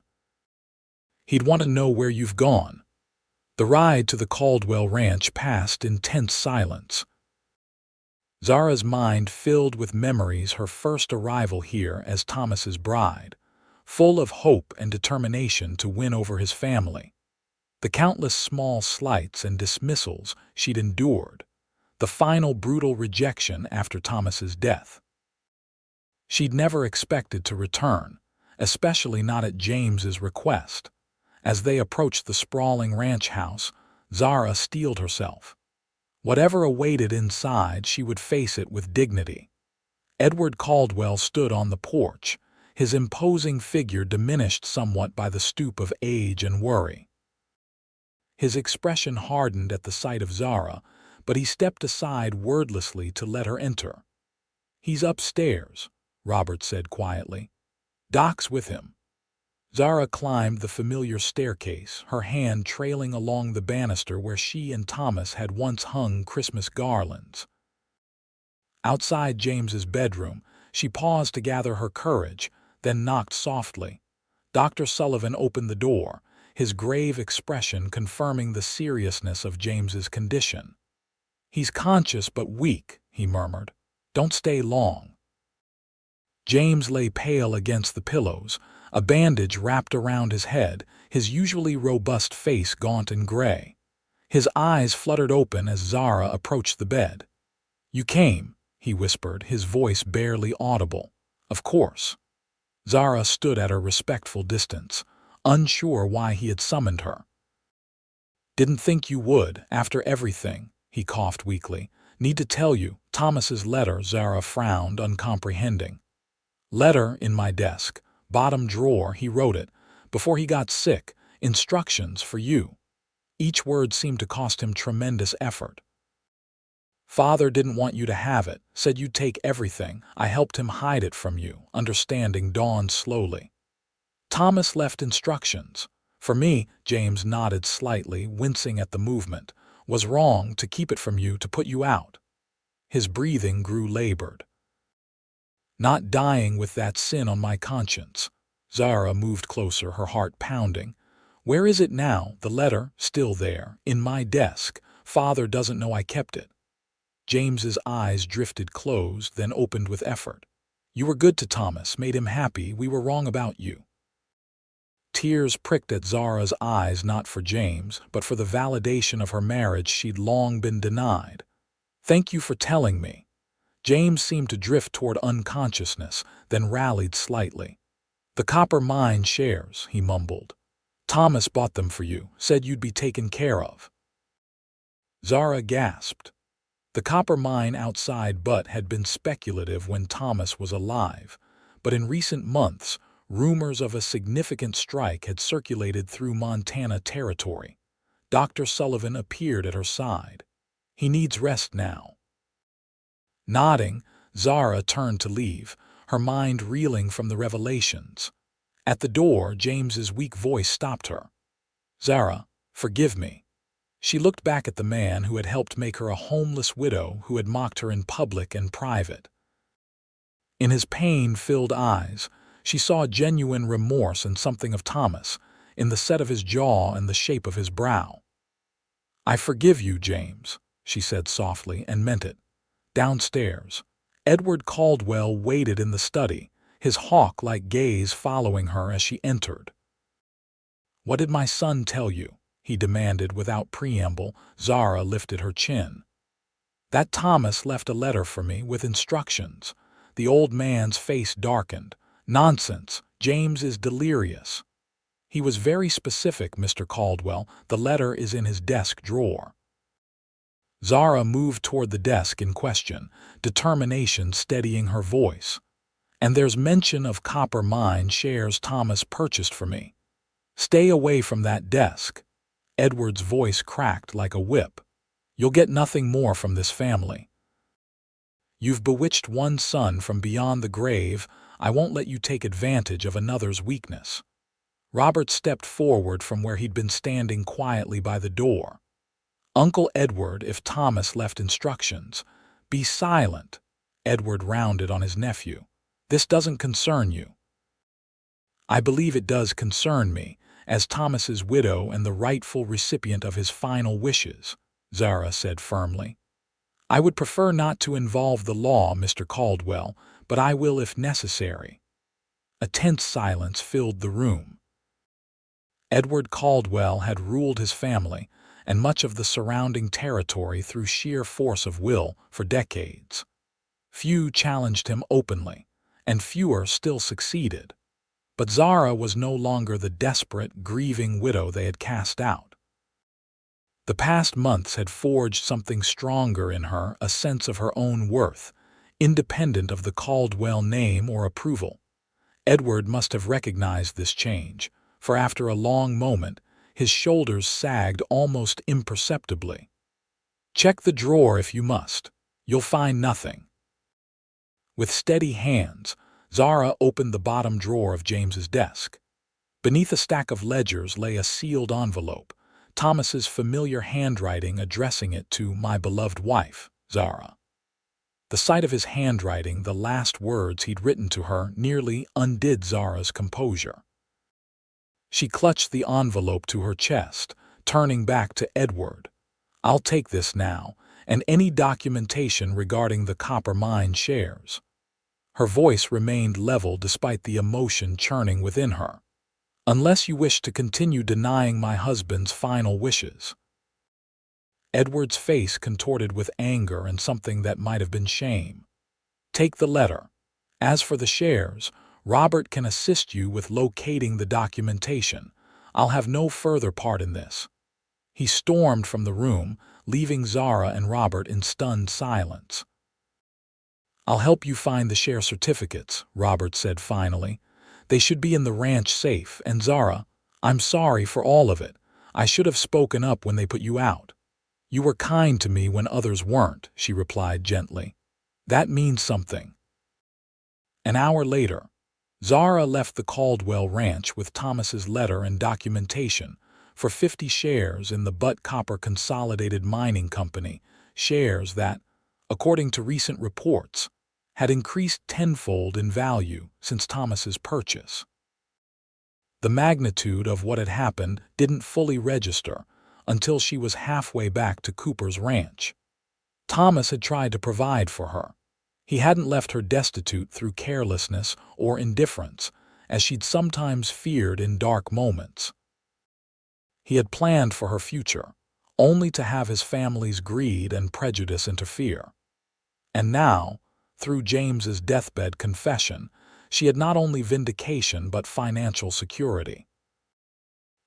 He'd want to know where you've gone." The ride to the Caldwell ranch passed in tense silence. Zara's mind filled with memories, her first arrival here as Thomas's bride, full of hope and determination to win over his family. The countless small slights and dismissals she'd endured, the final brutal rejection after Thomas's death. She'd never expected to return, especially not at James's request. As they approached the sprawling ranch house, Zara steeled herself. Whatever awaited inside, she would face it with dignity. Edward Caldwell stood on the porch, his imposing figure diminished somewhat by the stoop of age and worry. His expression hardened at the sight of Zara, but he stepped aside wordlessly to let her enter. "He's upstairs," Robert said quietly. "Doc's with him." Zara climbed the familiar staircase, her hand trailing along the banister where she and Thomas had once hung Christmas garlands. Outside James's bedroom, she paused to gather her courage, then knocked softly. Dr. Sullivan opened the door, his grave expression confirming the seriousness of James's condition. "He's conscious but weak," he murmured. "Don't stay long." James lay pale against the pillows, a bandage wrapped around his head, his usually robust face gaunt and gray. His eyes fluttered open as Zara approached the bed. "You came," he whispered, his voice barely audible. "Of course." Zara stood at a respectful distance, unsure why he had summoned her. "Didn't think you would, after everything," he coughed weakly. "Need to tell you, Thomas's letter," Zara frowned, uncomprehending. "Letter in my desk. Bottom drawer, he wrote it. Before he got sick, instructions for you." Each word seemed to cost him tremendous effort. "Father didn't want you to have it, said you'd take everything. I helped him hide it from you," understanding dawned slowly. "Thomas left instructions. For me," James nodded slightly, wincing at the movement, "was wrong to keep it from you to put you out." His breathing grew labored. "Not dying with that sin on my conscience." Zara moved closer, her heart pounding. "Where is it now, the letter?" "Still there, in my desk. Father doesn't know I kept it." James's eyes drifted closed, then opened with effort. "You were good to Thomas, made him happy. We were wrong about you." Tears pricked at Zara's eyes, not for James, but for the validation of her marriage she'd long been denied. "Thank you for telling me." James seemed to drift toward unconsciousness, then rallied slightly. "The copper mine shares," he mumbled. "Thomas bought them for you, said you'd be taken care of." Zara gasped. The copper mine outside Butte had been speculative when Thomas was alive, but in recent months, rumors of a significant strike had circulated through Montana territory. Dr. Sullivan appeared at her side. "He needs rest now." Nodding, Zara turned to leave, her mind reeling from the revelations. At the door, James's weak voice stopped her. "Zara, forgive me." She looked back at the man who had helped make her a homeless widow, who had mocked her in public and private. In his pain-filled eyes, she saw genuine remorse and something of Thomas, in the set of his jaw and the shape of his brow. "I forgive you, James," she said softly, and meant it. Downstairs, Edward Caldwell waited in the study, his hawk-like gaze following her as she entered. "What did my son tell you?" he demanded without preamble. Zara lifted her chin. "That Thomas left a letter for me with instructions." The old man's face darkened. "Nonsense. James is delirious." "He was very specific, Mr. Caldwell. The letter is in his desk drawer." Zara moved toward the desk in question, determination steadying her voice. "And there's mention of copper mine shares Thomas purchased for me." "Stay away from that desk." Edward's voice cracked like a whip. "You'll get nothing more from this family. You've bewitched one son from beyond the grave. I won't let you take advantage of another's weakness." Robert stepped forward from where he'd been standing quietly by the door. "Uncle Edward, if Thomas left instructions—" "Be silent," Edward rounded on his nephew. "This doesn't concern you." "I believe it does concern me, as Thomas's widow and the rightful recipient of his final wishes," Zara said firmly. "I would prefer not to involve the law, Mr. Caldwell, but I will if necessary." A tense silence filled the room. Edward Caldwell had ruled his family and much of the surrounding territory through sheer force of will for decades. Few challenged him openly, and fewer still succeeded. But Zara was no longer the desperate, grieving widow they had cast out. The past months had forged something stronger in her, a sense of her own worth, independent of the Caldwell name or approval. Edward must have recognized this change, for after a long moment, his shoulders sagged almost imperceptibly. "Check the drawer if you must. You'll find nothing." With steady hands, Zara opened the bottom drawer of James's desk. Beneath a stack of ledgers lay a sealed envelope, Thomas's familiar handwriting addressing it to "my beloved wife, Zara." The sight of his handwriting, the last words he'd written to her, nearly undid Zara's composure. She clutched the envelope to her chest, turning back to Edward. "I'll take this now, and any documentation regarding the copper mine shares." Her voice remained level despite the emotion churning within her. "Unless you wish to continue denying my husband's final wishes." Edward's face contorted with anger and something that might have been shame. "Take the letter. As for the shares, Robert can assist you with locating the documentation. I'll have no further part in this." He stormed from the room, leaving Zara and Robert in stunned silence. "I'll help you find the share certificates," Robert said finally. "They should be in the ranch safe, and Zara, I'm sorry for all of it. I should have spoken up when they put you out." "You were kind to me when others weren't," she replied gently. "That means something." An hour later, Zara left the Caldwell Ranch with Thomas's letter and documentation for 50 shares in the Butte Copper Consolidated Mining Company, shares that, according to recent reports, had increased tenfold in value since Thomas's purchase. The magnitude of what had happened didn't fully register until she was halfway back to Cooper's ranch. Thomas had tried to provide for her. He hadn't left her destitute through carelessness or indifference, as she'd sometimes feared in dark moments. He had planned for her future, only to have his family's greed and prejudice interfere. And now, through James's deathbed confession, she had not only vindication but financial security.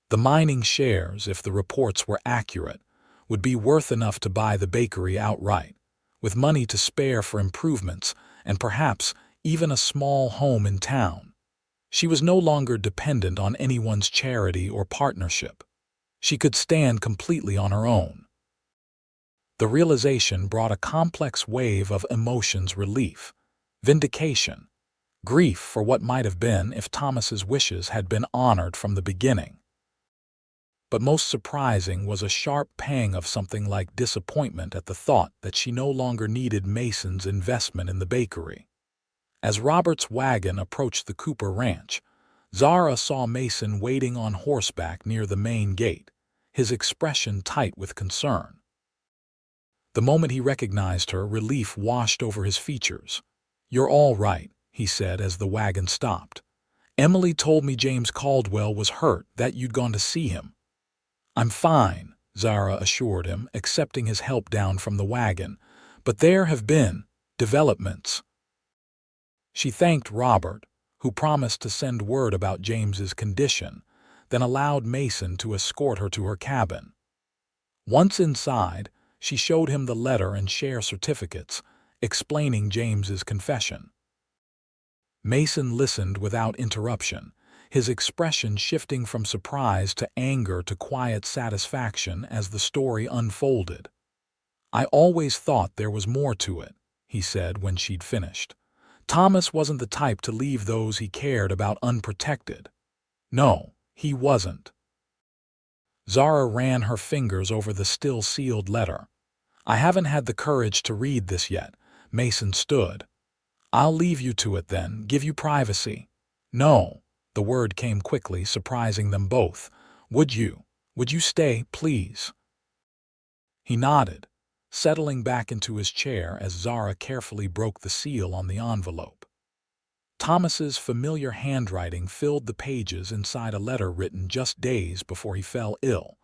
The mining shares, if the reports were accurate, would be worth enough to buy the bakery outright, with money to spare for improvements and perhaps even a small home in town. She was no longer dependent on anyone's charity or partnership. She could stand completely on her own. The realization brought a complex wave of emotions: relief, vindication, grief for what might have been if Thomas's wishes had been honored from the beginning. But most surprising was a sharp pang of something like disappointment at the thought that she no longer needed Mason's investment in the bakery. As Robert's wagon approached the Cooper ranch, Zara saw Mason waiting on horseback near the main gate, his expression tight with concern. The moment he recognized her, relief washed over his features. "You're all right," he said as the wagon stopped. "Emily told me James Caldwell was hurt, that you'd gone to see him." "I'm fine," Zara assured him, accepting his help down from the wagon, "but there have been developments." She thanked Robert, who promised to send word about James's condition, then allowed Mason to escort her to her cabin. Once inside, she showed him the letter and share certificates, explaining James's confession. Mason listened without interruption, his expression shifting from surprise to anger to quiet satisfaction as the story unfolded. "I always thought there was more to it," he said when she'd finished. "Thomas wasn't the type to leave those he cared about unprotected. No, he wasn't." Zara ran her fingers over the still-sealed letter. "I haven't had the courage to read this yet," Mason stood. "I'll leave you to it then, give you privacy." "No," the word came quickly, surprising them both. Would you stay, please?" He nodded, settling back into his chair as Zara carefully broke the seal on the envelope. Thomas's familiar handwriting filled the pages inside a letter written just days before he fell ill,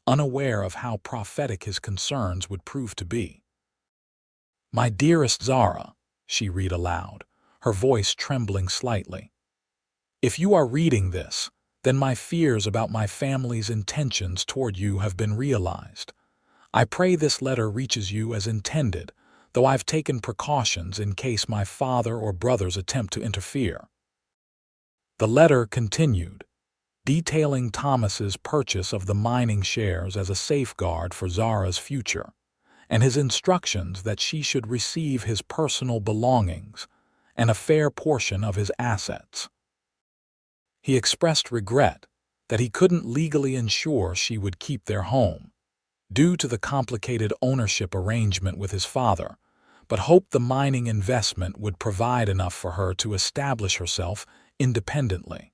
unaware of how prophetic his concerns would prove to be. "My dearest Zara," she read aloud, her voice trembling slightly. "If you are reading this, then my fears about my family's intentions toward you have been realized. I pray this letter reaches you as intended, though I've taken precautions in case my father or brothers attempt to interfere." The letter continued, detailing Thomas's purchase of the mining shares as a safeguard for Zara's future, and his instructions that she should receive his personal belongings and a fair portion of his assets. He expressed regret that he couldn't legally ensure she would keep their home, due to the complicated ownership arrangement with his father, but hoped the mining investment would provide enough for her to establish herself independently.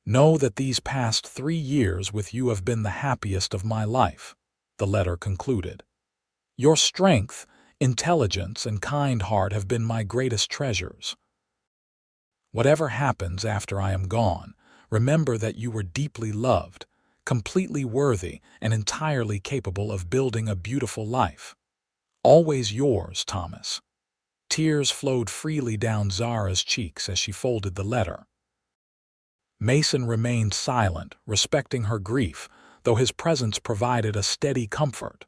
"Know that these past 3 years with you have been the happiest of my life," the letter concluded. "Your strength, intelligence, and kind heart have been my greatest treasures. Whatever happens after I am gone, remember that you were deeply loved, completely worthy, and entirely capable of building a beautiful life. Always yours, Thomas." Tears flowed freely down Zara's cheeks as she folded the letter. Mason remained silent, respecting her grief, though his presence provided a steady comfort.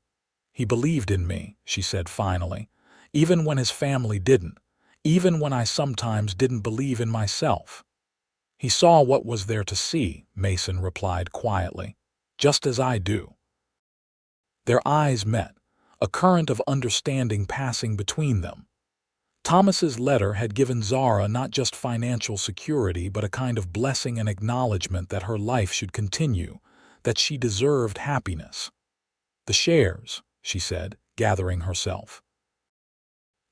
"He believed in me," she said finally, "even when his family didn't, even when I sometimes didn't believe in myself." "He saw what was there to see," Mason replied quietly, "just as I do." Their eyes met, a current of understanding passing between them. Thomas's letter had given Zara not just financial security but a kind of blessing and acknowledgement that her life should continue, that she deserved happiness. "The shares," she said, gathering herself.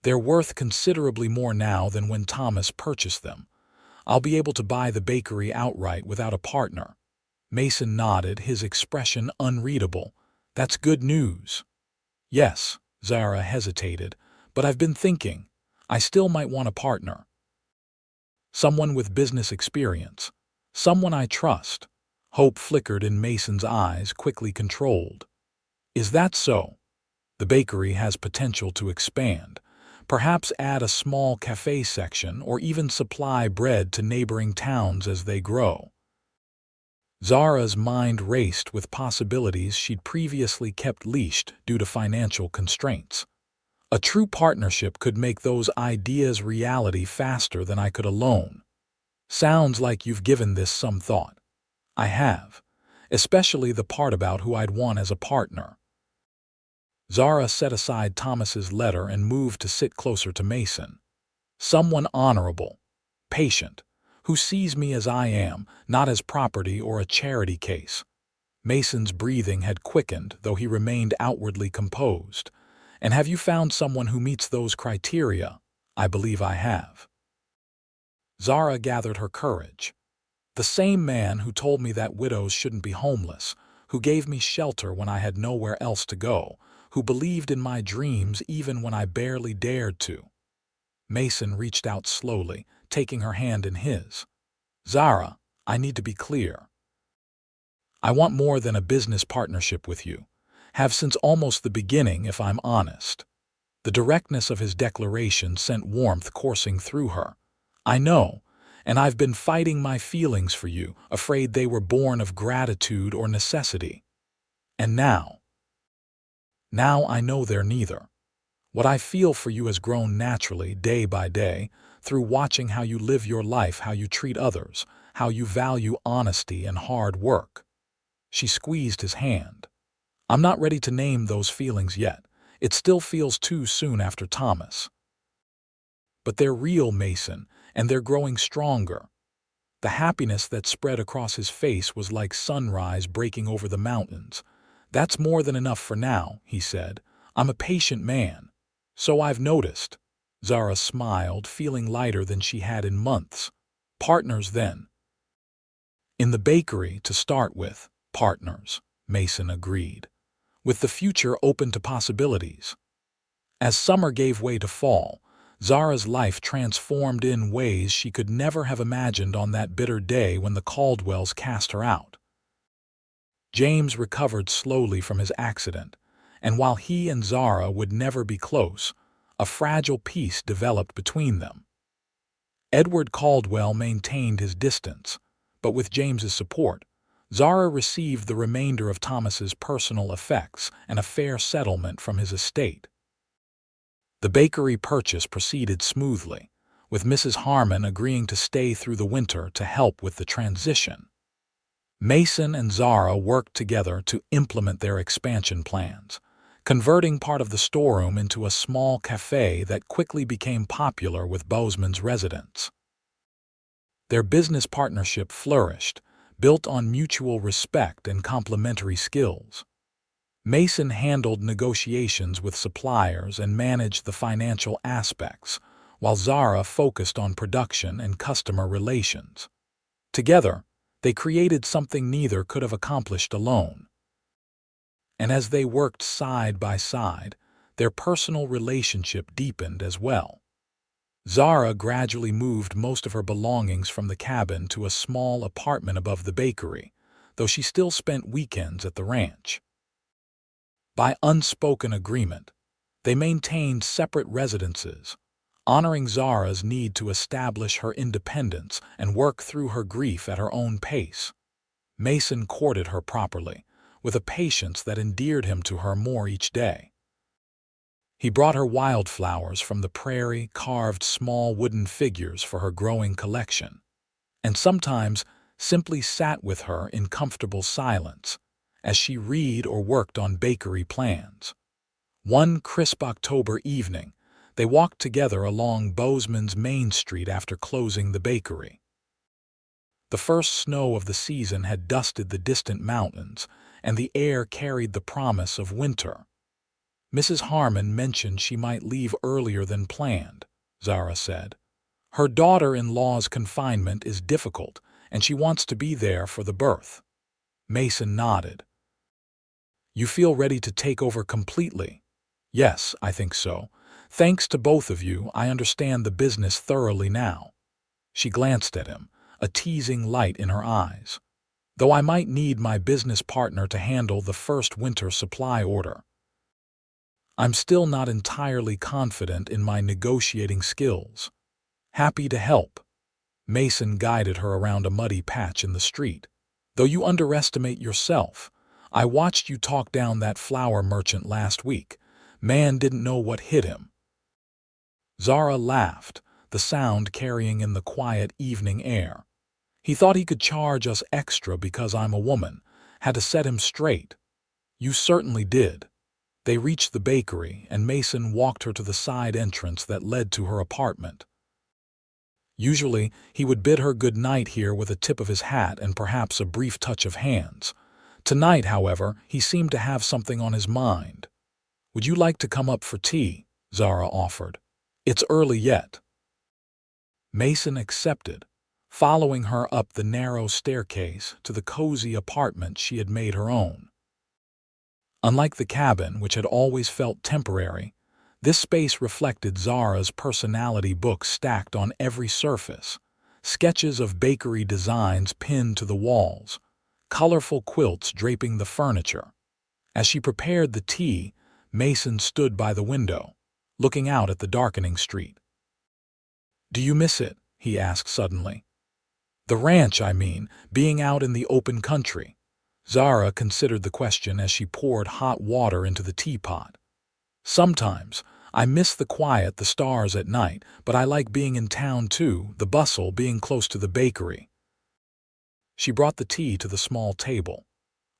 "They're worth considerably more now than when Thomas purchased them. I'll be able to buy the bakery outright without a partner." Mason nodded, his expression unreadable. "That's good news." "Yes," Zara hesitated, "but I've been thinking. I still might want a partner. Someone with business experience. Someone I trust." Hope flickered in Mason's eyes, quickly controlled. "Is that so? The bakery has potential to expand. Perhaps add a small cafe section or even supply bread to neighboring towns as they grow." Zara's mind raced with possibilities she'd previously kept leashed due to financial constraints. "A true partnership could make those ideas reality faster than I could alone." "Sounds like you've given this some thought." "I have, especially the part about who I'd want as a partner." Zara set aside Thomas's letter and moved to sit closer to Mason. "Someone honorable, patient, who sees me as I am, not as property or a charity case." Mason's breathing had quickened, though he remained outwardly composed. "And have you found someone who meets those criteria?" "I believe I have." Zara gathered her courage. "The same man who told me that widows shouldn't be homeless, who gave me shelter when I had nowhere else to go, who believed in my dreams even when I barely dared to." Mason reached out slowly, taking her hand in his. "Zara, I need to be clear. I want more than a business partnership with you. Have since almost the beginning, if I'm honest." The directness of his declaration sent warmth coursing through her. "I know, and I've been fighting my feelings for you, afraid they were born of gratitude or necessity. And now I know they're neither. What I feel for you has grown naturally, day by day, through watching how you live your life, how you treat others, how you value honesty and hard work." She squeezed his hand. "I'm not ready to name those feelings yet. It still feels too soon after Thomas. But they're real, Mason, and they're growing stronger." The happiness that spread across his face was like sunrise breaking over the mountains. "That's more than enough for now," he said. "I'm a patient man." "So I've noticed." Zara smiled, feeling lighter than she had in months. "Partners, then?" "In the bakery, to start with, partners," Mason agreed, "with the future open to possibilities." As summer gave way to fall, Zara's life transformed in ways she could never have imagined on that bitter day when the Caldwells cast her out. James recovered slowly from his accident, and while he and Zara would never be close, a fragile peace developed between them. Edward Caldwell maintained his distance, but with James's support, Zara received the remainder of Thomas's personal effects and a fair settlement from his estate. The bakery purchase proceeded smoothly, with Mrs. Harmon agreeing to stay through the winter to help with the transition. Mason and Zara worked together to implement their expansion plans, converting part of the storeroom into a small cafe that quickly became popular with Bozeman's residents. Their business partnership flourished, built on mutual respect and complementary skills. Mason handled negotiations with suppliers and managed the financial aspects, while Zara focused on production and customer relations. Together, they created something neither could have accomplished alone. And as they worked side by side, their personal relationship deepened as well. Zara gradually moved most of her belongings from the cabin to a small apartment above the bakery, though she still spent weekends at the ranch. By unspoken agreement, they maintained separate residences, honoring Zara's need to establish her independence and work through her grief at her own pace. Mason courted her properly, with a patience that endeared him to her more each day. He brought her wildflowers from the prairie, carved small wooden figures for her growing collection, and sometimes simply sat with her in comfortable silence as she read or worked on bakery plans. One crisp October evening, they walked together along Bozeman's Main Street after closing the bakery. The first snow of the season had dusted the distant mountains, and the air carried the promise of winter. Mrs. Harmon mentioned she might leave earlier than planned, Zara said. Her daughter-in-law's confinement is difficult, and she wants to be there for the birth. Mason nodded. You feel ready to take over completely? Yes, I think so. Thanks to both of you, I understand the business thoroughly now. She glanced at him, a teasing light in her eyes. Though I might need my business partner to handle the first winter supply order. I'm still not entirely confident in my negotiating skills. Happy to help. Mason guided her around a muddy patch in the street. Though you underestimate yourself, I watched you talk down that flower merchant last week. Man didn't know what hit him. Zara laughed, the sound carrying in the quiet evening air. He thought he could charge us extra because I'm a woman. Had to set him straight. You certainly did. They reached the bakery, and Mason walked her to the side entrance that led to her apartment. Usually, he would bid her good night here with a tip of his hat and perhaps a brief touch of hands. Tonight, however, he seemed to have something on his mind. Would you like to come up for tea? Zara offered. It's early yet. Mason accepted, following her up the narrow staircase to the cozy apartment she had made her own. Unlike the cabin, which had always felt temporary, this space reflected Zara's personality books stacked on every surface, sketches of bakery designs pinned to the walls, colorful quilts draping the furniture. As she prepared the tea, Mason stood by the window, looking out at the darkening street. Do you miss it? He asked suddenly. The ranch, I mean, being out in the open country. Zara considered the question as she poured hot water into the teapot. Sometimes, I miss the quiet, the stars at night, but I like being in town too, the bustle, being close to the bakery. She brought the tea to the small table.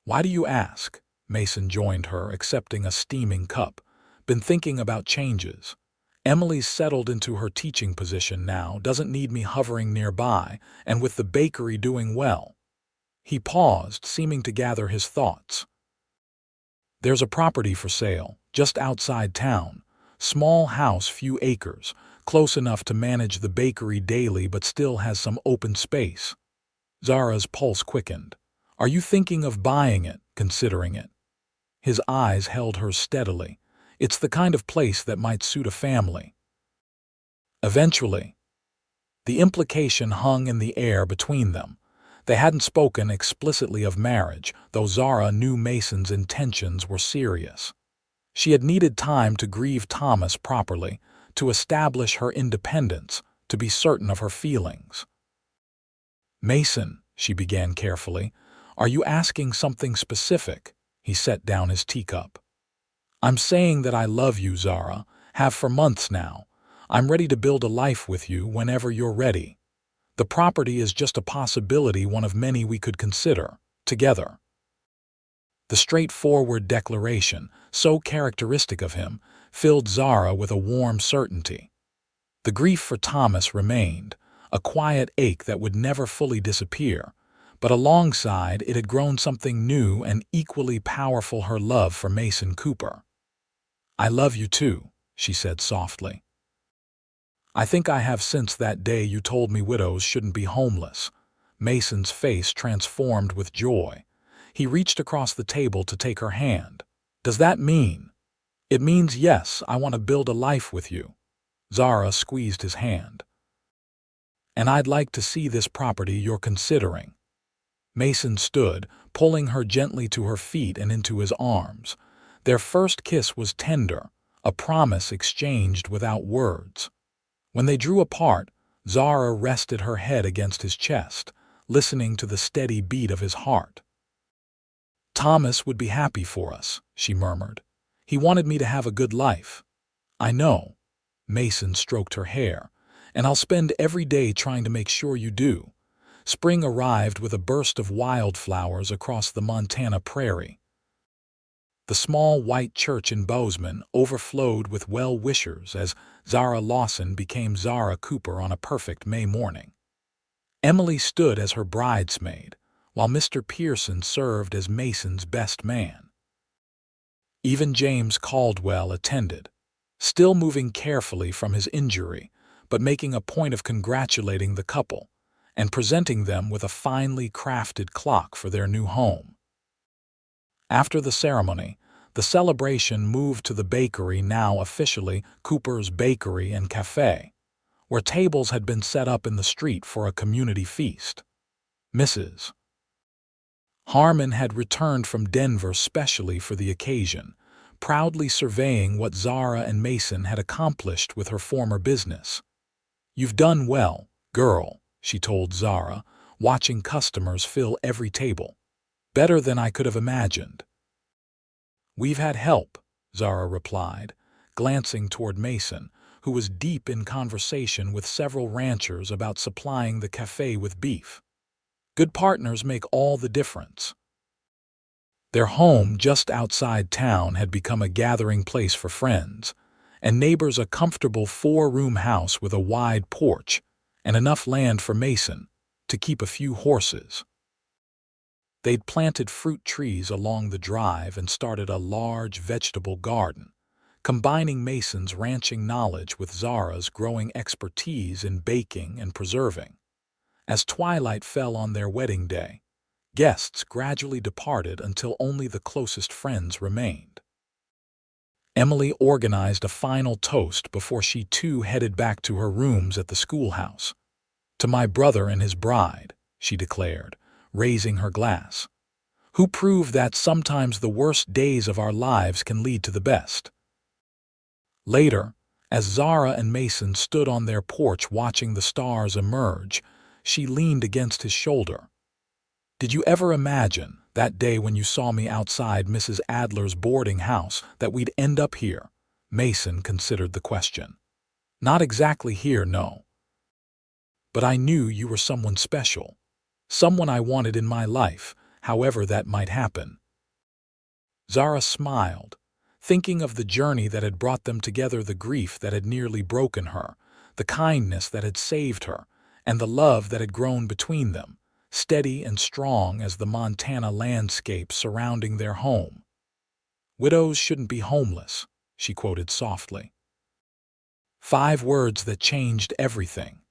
Why do you ask? Mason joined her, accepting a steaming cup. Been thinking about changes. Emily's settled into her teaching position now, doesn't need me hovering nearby, and with the bakery doing well. He paused, seeming to gather his thoughts. There's a property for sale, just outside town. Small house, few acres, close enough to manage the bakery daily but still has some open space. Zara's pulse quickened. Are you thinking of buying it, considering it? His eyes held hers steadily. It's the kind of place that might suit a family. Eventually. The implication hung in the air between them. They hadn't spoken explicitly of marriage, though Zara knew Mason's intentions were serious. She had needed time to grieve Thomas properly, to establish her independence, to be certain of her feelings. "Mason," she began carefully, "are you asking something specific?" He set down his teacup. "I'm saying that I love you, Zara, have for months now. I'm ready to build a life with you whenever you're ready. The property is just a possibility, one of many we could consider, together." The straightforward declaration, so characteristic of him, filled Zara with a warm certainty. The grief for Thomas remained, a quiet ache that would never fully disappear, but alongside it had grown something new and equally powerful: her love for Mason Cooper. "I love you too," she said softly. "I think I have since that day you told me widows shouldn't be homeless." Mason's face transformed with joy. He reached across the table to take her hand. "Does that mean—" "It means yes, I want to build a life with you." Zara squeezed his hand. "And I'd like to see this property you're considering." Mason stood, pulling her gently to her feet and into his arms. Their first kiss was tender, a promise exchanged without words. When they drew apart, Zara rested her head against his chest, listening to the steady beat of his heart. "Thomas would be happy for us," she murmured. "He wanted me to have a good life." "I know." Mason stroked her hair. "And I'll spend every day trying to make sure you do." Spring arrived with a burst of wildflowers across the Montana prairie. The small white church in Bozeman overflowed with well-wishers as Zara Lawson became Zara Cooper on a perfect May morning. Emily stood as her bridesmaid, while Mr. Pearson served as Mason's best man. Even James Caldwell attended, still moving carefully from his injury, but making a point of congratulating the couple and presenting them with a finely crafted clock for their new home. After the ceremony, the celebration moved to the bakery, now officially Cooper's Bakery and Cafe, where tables had been set up in the street for a community feast. Mrs. Harmon had returned from Denver specially for the occasion, proudly surveying what Zara and Mason had accomplished with her former business. "You've done well, girl," she told Zara, watching customers fill every table. "Better than I could have imagined." "We've had help," Zara replied, glancing toward Mason, who was deep in conversation with several ranchers about supplying the cafe with beef. "Good partners make all the difference." Their home just outside town had become a gathering place for friends, and neighbors: a comfortable 4-room house with a wide porch and enough land for Mason to keep a few horses. They'd planted fruit trees along the drive and started a large vegetable garden, combining Mason's ranching knowledge with Zara's growing expertise in baking and preserving. As twilight fell on their wedding day, guests gradually departed until only the closest friends remained. Emily organized a final toast before she too headed back to her rooms at the schoolhouse. "To my brother and his bride," she declared, raising her glass, "who proved that sometimes the worst days of our lives can lead to the best." Later, as Zara and Mason stood on their porch watching the stars emerge, she leaned against his shoulder. "Did you ever imagine, that day when you saw me outside Mrs. Adler's boarding house, that we'd end up here?" Mason considered the question. "Not exactly here, no. But I knew you were someone special, someone I wanted in my life, however that might happen." Zara smiled, thinking of the journey that had brought them together, the grief that had nearly broken her, the kindness that had saved her, and the love that had grown between them, steady and strong as the Montana landscape surrounding their home. "Widows shouldn't be homeless," she quoted softly. 5 words that changed everything.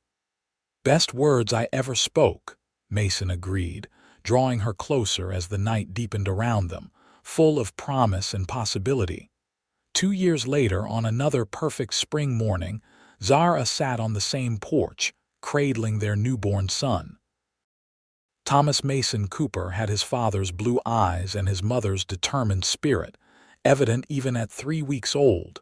"Best words I ever spoke," Mason agreed, drawing her closer as the night deepened around them, full of promise and possibility. 2 years later, on another perfect spring morning, Zara sat on the same porch, cradling their newborn son. Thomas Mason Cooper had his father's blue eyes and his mother's determined spirit, evident even at 3 weeks old.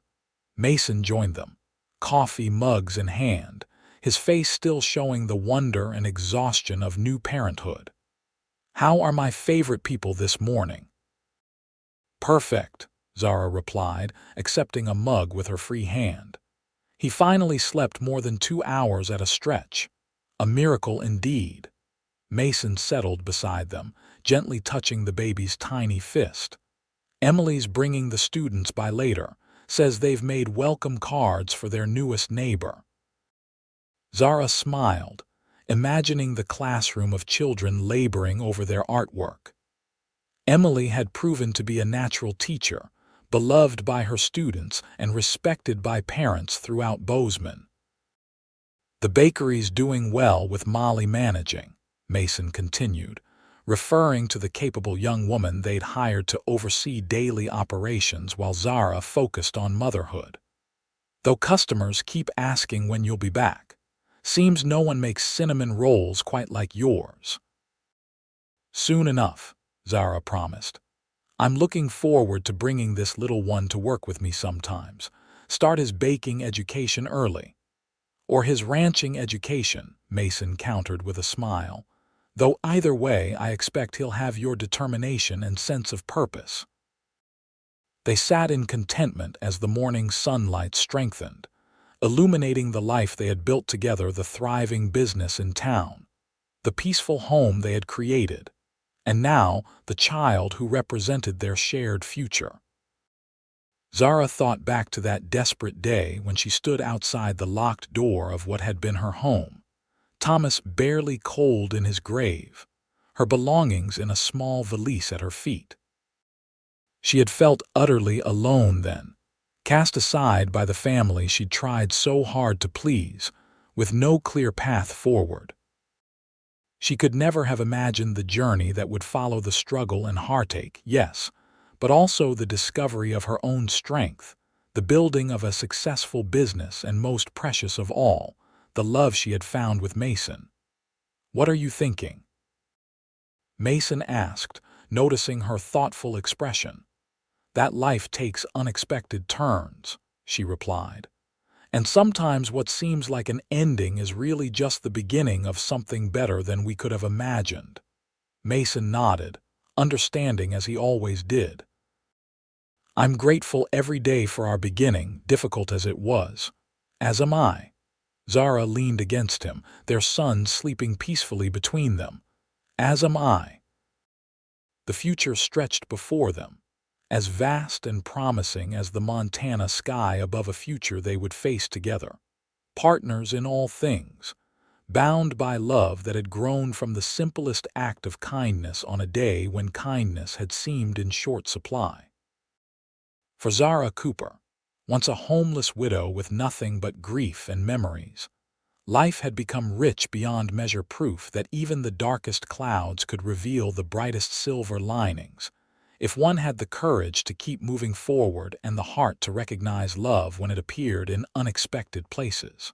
Mason joined them, coffee mugs in hand, his face still showing the wonder and exhaustion of new parenthood. "How are my favorite people this morning?" "Perfect," Zara replied, accepting a mug with her free hand. "He finally slept more than 2 hours at a stretch. A miracle indeed." Mason settled beside them, gently touching the baby's tiny fist. "Emily's bringing the students by later. Says they've made welcome cards for their newest neighbor." Zara smiled, imagining the classroom of children laboring over their artwork. Emily had proven to be a natural teacher, beloved by her students and respected by parents throughout Bozeman. "The bakery's doing well with Molly managing," Mason continued, referring to the capable young woman they'd hired to oversee daily operations while Zara focused on motherhood. "Though customers keep asking when you'll be back. Seems no one makes cinnamon rolls quite like yours." "Soon enough," Zara promised. "I'm looking forward to bringing this little one to work with me sometimes. Start his baking education early." "Or his ranching education," Mason countered with a smile. "Though either way, I expect he'll have your determination and sense of purpose." They sat in contentment as the morning sunlight strengthened, illuminating the life they had built together, the thriving business in town, the peaceful home they had created, and now the child who represented their shared future. Zara thought back to that desperate day when she stood outside the locked door of what had been her home, Thomas barely cold in his grave, her belongings in a small valise at her feet. She had felt utterly alone then, cast aside by the family she'd tried so hard to please, with no clear path forward. She could never have imagined the journey that would follow, the struggle and heartache, yes, but also the discovery of her own strength, the building of a successful business, and most precious of all, the love she had found with Mason. "What are you thinking?" Mason asked, noticing her thoughtful expression. "That life takes unexpected turns," she replied. "And sometimes what seems like an ending is really just the beginning of something better than we could have imagined." Mason nodded, understanding as he always did. "I'm grateful every day for our beginning, difficult as it was." "As am I." Zara leaned against him, their son sleeping peacefully between them. "As am I." The future stretched before them, as vast and promising as the Montana sky above, a future they would face together, partners in all things, bound by love that had grown from the simplest act of kindness on a day when kindness had seemed in short supply. For Zara Cooper, once a homeless widow with nothing but grief and memories, life had become rich beyond measure, proof that even the darkest clouds could reveal the brightest silver linings, if one had the courage to keep moving forward and the heart to recognize love when it appeared in unexpected places.